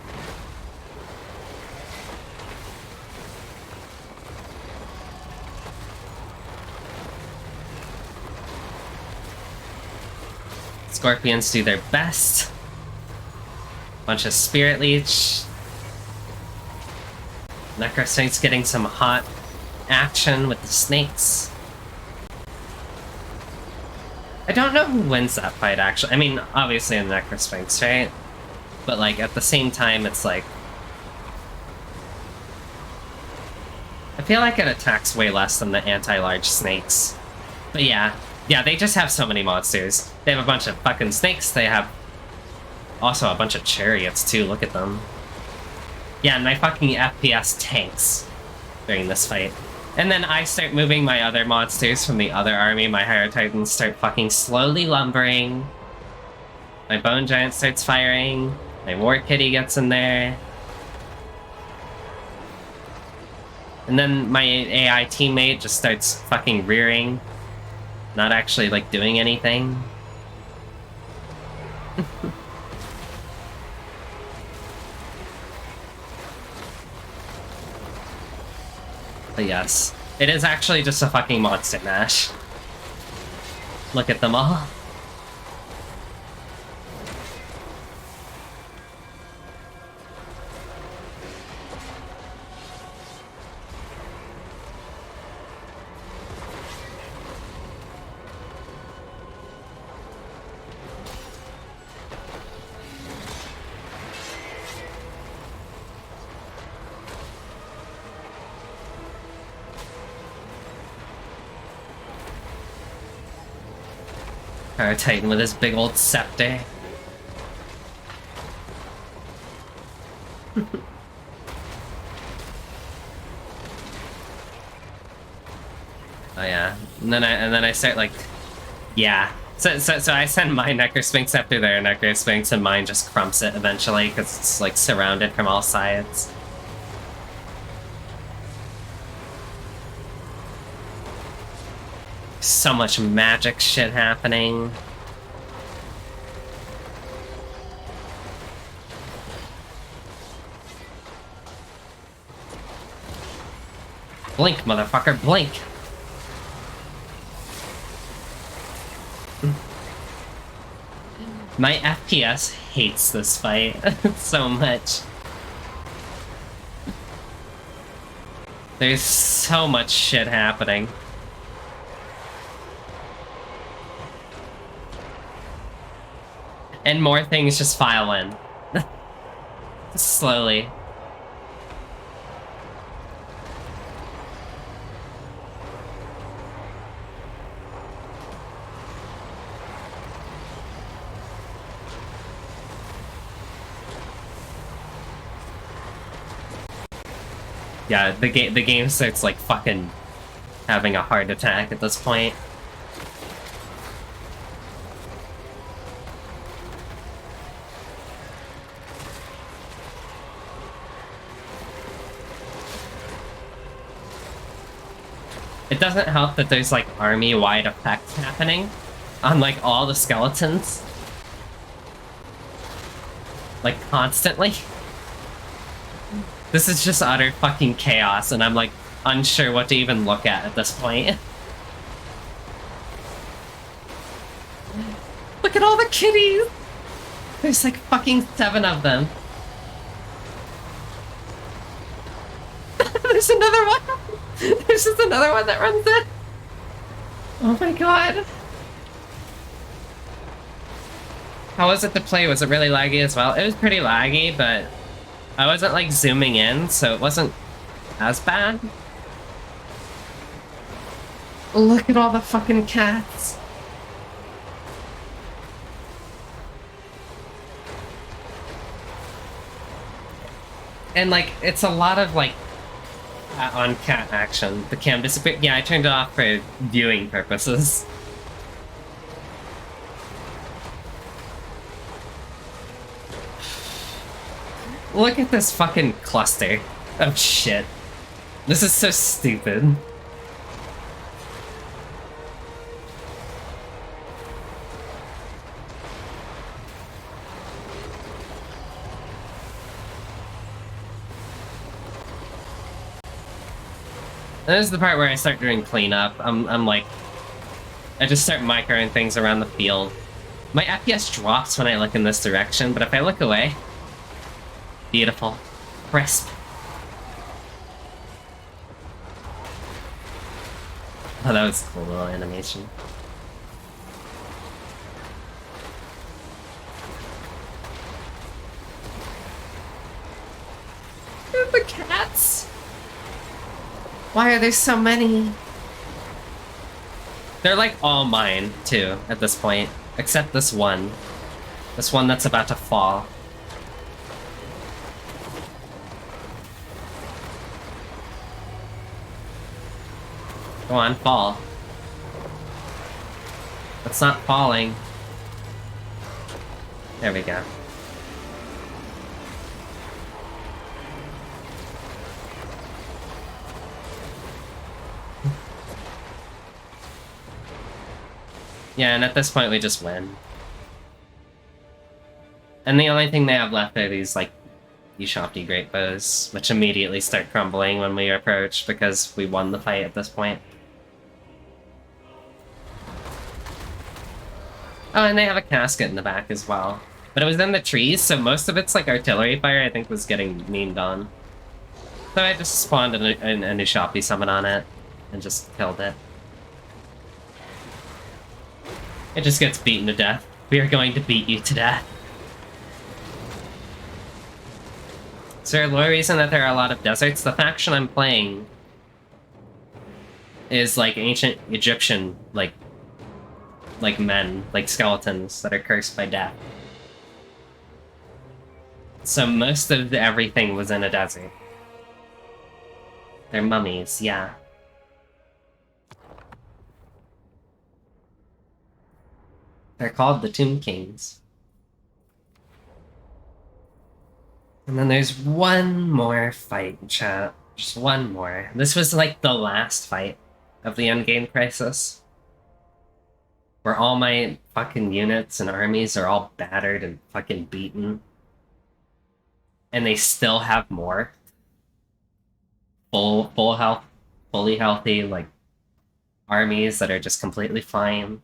Scorpions do their best. Bunch of Spirit Leech. Necrosphinx getting some hot action with the snakes. I don't know who wins that fight, actually. I mean, obviously the Necrosphinx, right? But, like, at the same time, it's like... I feel like it attacks way less than the anti-large snakes. But yeah. Yeah, they just have so many monsters. They have a bunch of fucking snakes, they have... also a bunch of chariots, too, look at them. Yeah, and my fucking FPS tanks during this fight. And then I start moving my other monsters from the other army, my Higher Titans start fucking slowly lumbering. My Bone Giant starts firing. My War Kitty gets in there. And then my AI teammate just starts fucking rearing. Not actually, like, doing anything. But yes, it is actually just a fucking monster mash. Look at them all. Power Titan with his big old scepter. Oh yeah, and then I start like, yeah. So I send my Necrosphinx after their Necrosphinx, and mine just crumps it eventually because it's like surrounded from all sides. So much magic shit happening. Blink, motherfucker, blink! My FPS hates this fight so much. There's so much shit happening. And more things just file in. Slowly. Yeah, the game starts like fucking having a heart attack at this point. It doesn't help that there's like army-wide effects happening on like all the skeletons. Like constantly. This is just utter fucking chaos, and I'm like unsure what to even look at this point. Look at all the kitties! There's like fucking 7 of them. There's another one! There's just another one that runs in! Oh my god. How was it to play? Was it really laggy as well? It was pretty laggy, but I wasn't like zooming in, so it wasn't as bad. Look at all the fucking cats. And like, it's a lot of like on cat action. The cam disappeared. Yeah, I turned it off for viewing purposes. Look at this fucking cluster of shit. This is so stupid. This is the part where I start doing cleanup. I'm like, I just start microing things around the field. My FPS drops when I look in this direction, but if I look away, beautiful, crisp. Oh, that was a cool little animation. Look at the cats. Why are there so many? They're like all mine, too, at this point. Except this one. This one that's about to fall. Go on, fall. It's not falling. There we go. Yeah, and at this point we just win. And the only thing they have left are these, like, Ushopti great bows, which immediately start crumbling when we approach because we won the fight at this point. Oh, and they have a casket in the back as well. But it was in the trees, so most of its, like, artillery fire, I think, was getting memed on. So I just spawned a Ushopti summon on it and just killed it. It just gets beaten to death. We are going to beat you to death. Is there a lore reason that there are a lot of deserts? The faction I'm playing is like ancient Egyptian, like men, like skeletons that are cursed by death. So most of everything was in a desert. They're mummies, yeah. They're called the Tomb Kings. And then there's one more fight, chat. Just one more. This was like the last fight of the endgame crisis. Where all my fucking units and armies are all battered and fucking beaten. And they still have more. Full health, fully healthy, like, armies that are just completely fine.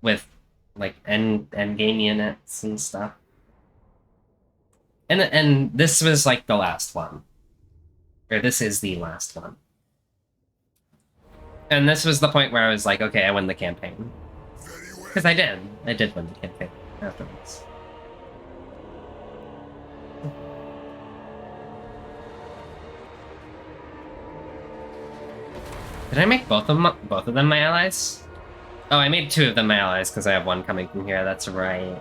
With, like, endgame units and stuff. And this was, like, the last one. Or this is the last one. And this was the point where I was like, okay, I win the campaign. Because I did. I did win the campaign afterwards. Did I make both of them my allies? Oh, I made 2 of them my allies because I have 1 coming from here. That's right.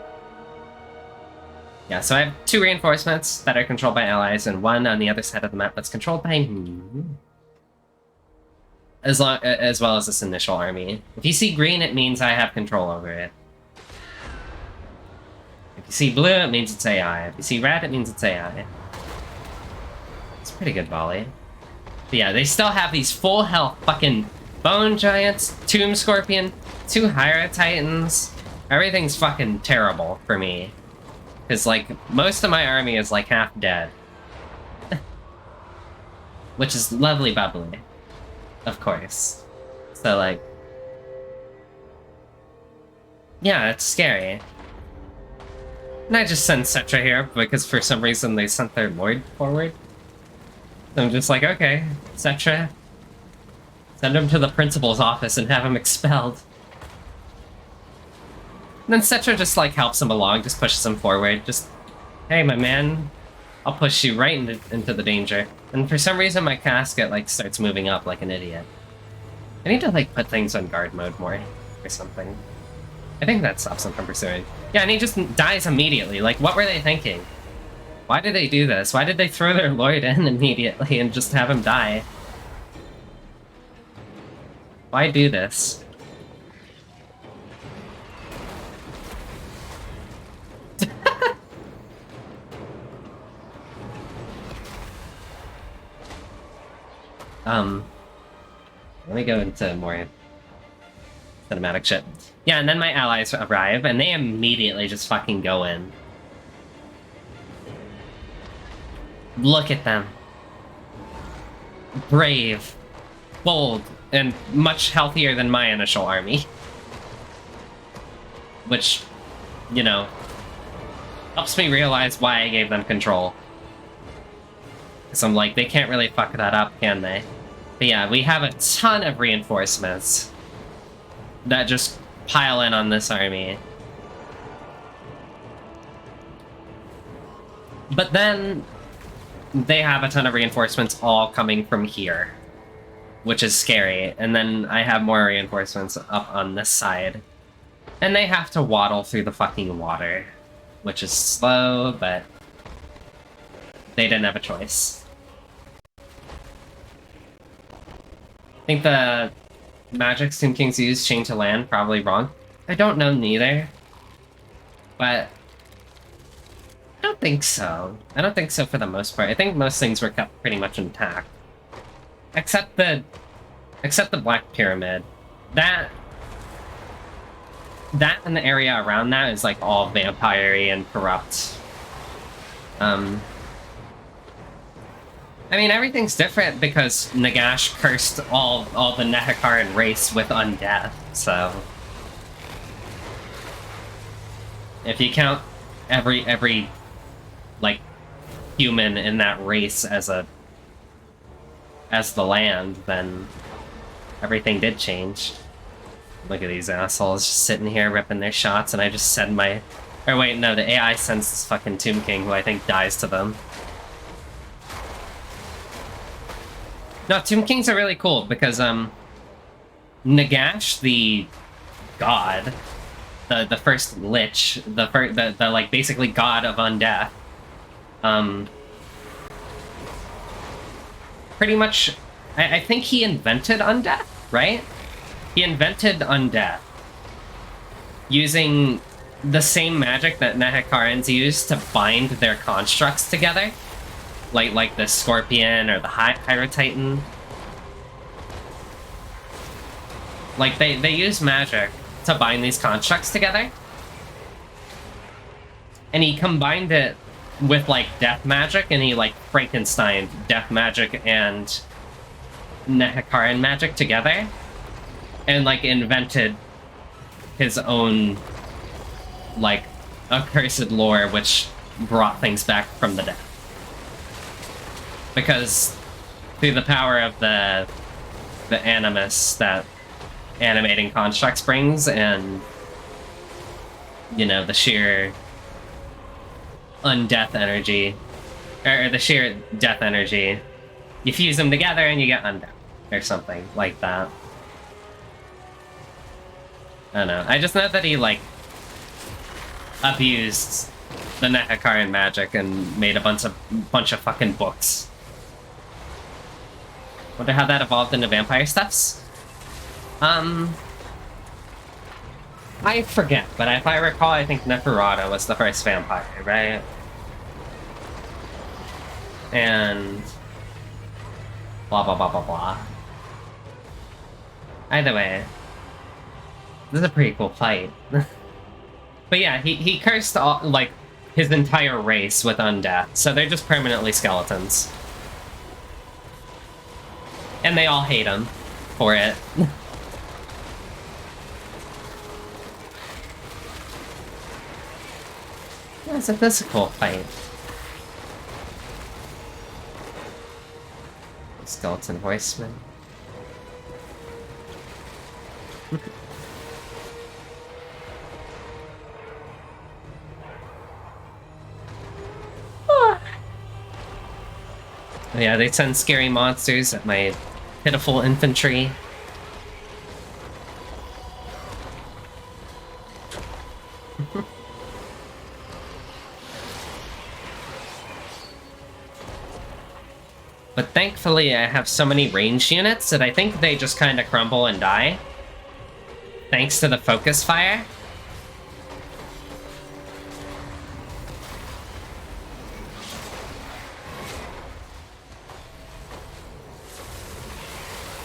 Yeah, so I have 2 reinforcements that are controlled by allies, and 1 on the other side of the map that's controlled by me. As well as this initial army. If you see green, it means I have control over it. If you see blue, it means it's AI. If you see red, it means it's AI. It's a pretty good volley. But yeah, they still have these full health fucking Bone Giants, Tomb Scorpion, 2 Hydra Titans. Everything's fucking terrible for me. Because, like, most of my army is, like, half dead. Which is lovely bubbly. Of course. So, like... yeah, it's scary. And I just sent Cetra here, because for some reason they sent their Lord forward. So I'm just like, okay, Cetra. Send him to the principal's office and have him expelled. And then Cetra just, like, helps him along, just pushes him forward. Just, hey, my man, I'll push you right into the danger. And for some reason, my casket, like, starts moving up like an idiot. I need to, like, put things on guard mode more, or something. I think that stops him from pursuing. Yeah, and he just dies immediately. Like, what were they thinking? Why did they do this? Why did they throw their Lord in immediately and just have him die? Why do this? Let me go into more cinematic shit. Yeah, and then my allies arrive, and they immediately just fucking go in. Look at them. Brave, bold, and much healthier than my initial army. Which, you know, helps me realize why I gave them control. Because I'm like, they can't really fuck that up, can they? But yeah, we have a ton of reinforcements that just pile in on this army. But then they have a ton of reinforcements all coming from here, which is scary. And then I have more reinforcements up on this side. And they have to waddle through the fucking water, which is slow, but they didn't have a choice. I think the magic Tomb Kings use chain to land, probably wrong. I don't know neither. But I don't think so. I don't think so for the most part. I think most things were kept pretty much intact. Except the Black Pyramid. That and the area around that is like all vampire-y and corrupt. I mean, everything's different because Nagash cursed all the Nehekaran race with undeath, so... if you count every like, human in that race as the land, then everything did change. Look at these assholes just sitting here ripping their shots, and I just send my... or wait, no, the AI sends this fucking Tomb King, who I think dies to them. No, Tomb Kings are really cool, because, Nagash, the god, the first lich, the like, basically god of undeath, pretty much, I think he invented undeath, right? He invented undeath using the same magic that Nehekarans use to bind their constructs together. Like the Scorpion or the Hydra Titan. Like, they use magic to bind these constructs together. And he combined it with, like, death magic, and he, like, Frankenstein death magic and Nehekaran magic together. And, like, invented his own, like, accursed lore, which brought things back from the dead. Because through the power of the animus that animating constructs brings, and, you know, the sheer undeath energy, or the sheer death energy, you fuse them together and you get undeath. or something like that. I don't know. I just know that he, like, abused the Nehekarian magic and made a bunch of fucking books. Wonder how that evolved into vampire stuffs? I forget, but if I recall, I think Neferata was the first vampire, right? And blah blah blah blah blah. Either way, this is a pretty cool fight. But yeah, he cursed all, like, his entire race with undeath, so they're just permanently skeletons. And they all hate him for it. Yeah, so that's a cool fight. Skeleton horseman. Yeah, they send scary monsters at my pitiful infantry. But thankfully I have so many ranged units that I think they just kind of crumble and die. Thanks to the focus fire.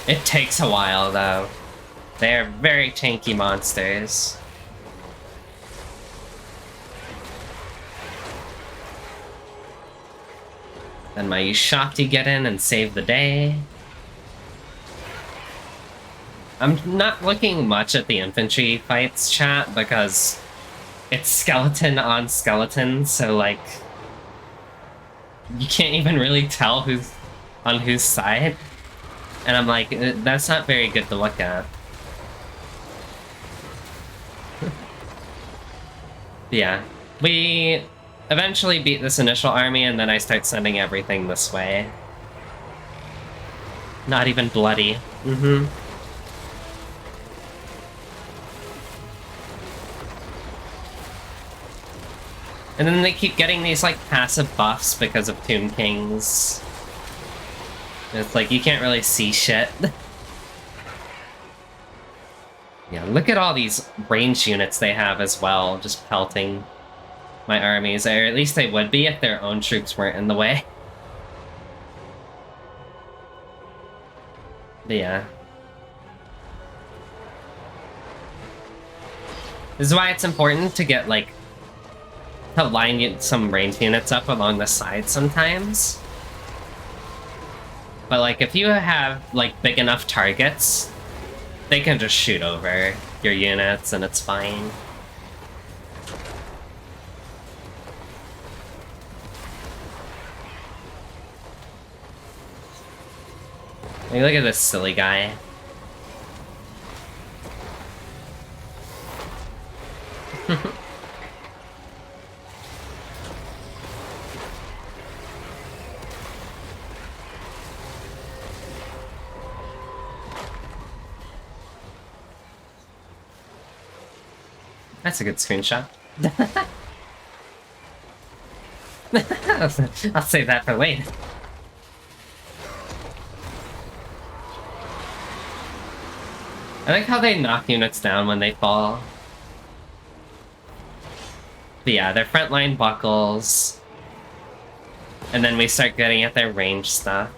It takes a while, though. They are very tanky monsters. Then my Ushapti get in and save the day. I'm not looking much at the infantry fights, chat, because it's skeleton on skeleton, so, like, you can't even really tell who's on whose side. And I'm like, that's not very good to look at. Yeah. We eventually beat this initial army, and then I start sending everything this way. Not even bloody. Mm-hmm. And then they keep getting these, like, passive buffs because of Tomb Kings. It's like, you can't really see shit. Yeah, look at all these ranged units they have as well, just pelting my armies. Or at least they would be if their own troops weren't in the way. But yeah. This is why it's important to get, like, to line some ranged units up along the side sometimes. But, like, if you have, like, big enough targets, they can just shoot over your units and it's fine. Hey, look at this silly guy. That's a good screenshot. I'll save that for later. I like how they knock units down when they fall. But yeah, their frontline buckles. And then we start getting at their range stuff.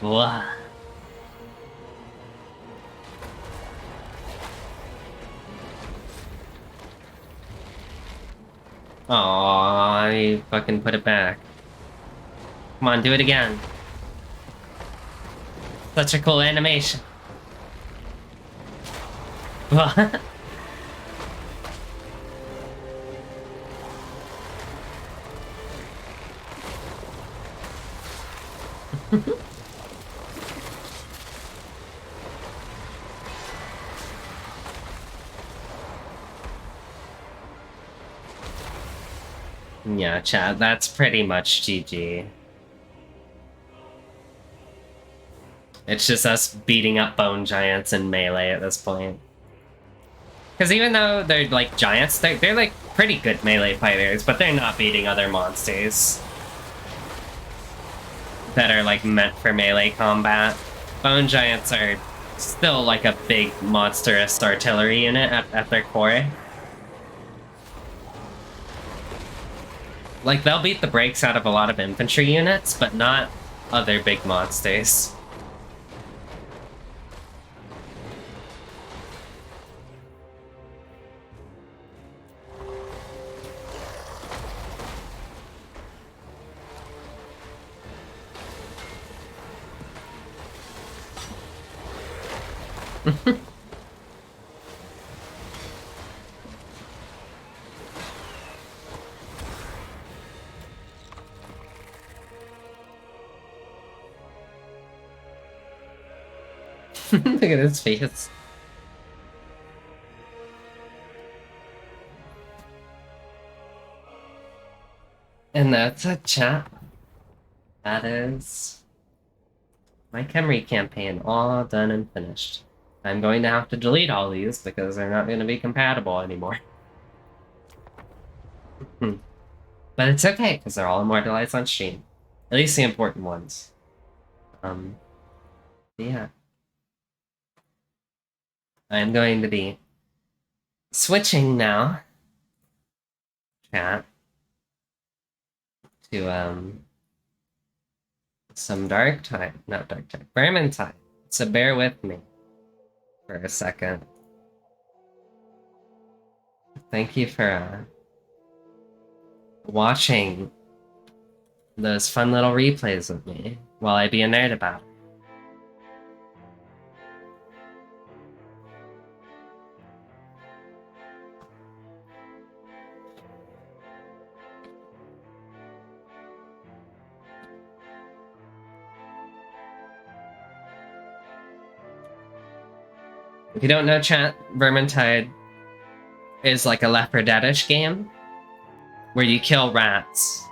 Whoa. Aw, you fucking put it back. Come on, do it again. Such a cool animation. What? Yeah, chat, that's pretty much GG. It's just us beating up bone giants in melee at this point. Because even though they're like giants, they're like pretty good melee fighters, but they're not beating other monsters that are like meant for melee combat. Bone giants are still like a big monstrous artillery unit at their core. Like, they'll beat the brakes out of a lot of infantry units, but not other big monsters. Look at his face. And that's a chat. That is my Khemri campaign all done and finished. I'm going to have to delete all these because they're not going to be compatible anymore. But it's okay, because they're all immortalized on stream. At least the important ones. Yeah. I'm going to be switching now, chat, to, some Darktide. Not Darktide. Vermintide. So bear with me for a second. Thank you for, watching those fun little replays with me while I be a nerd about it. If you don't know, chat, Vermintide is like a Left 4 Dead-ish game where you kill rats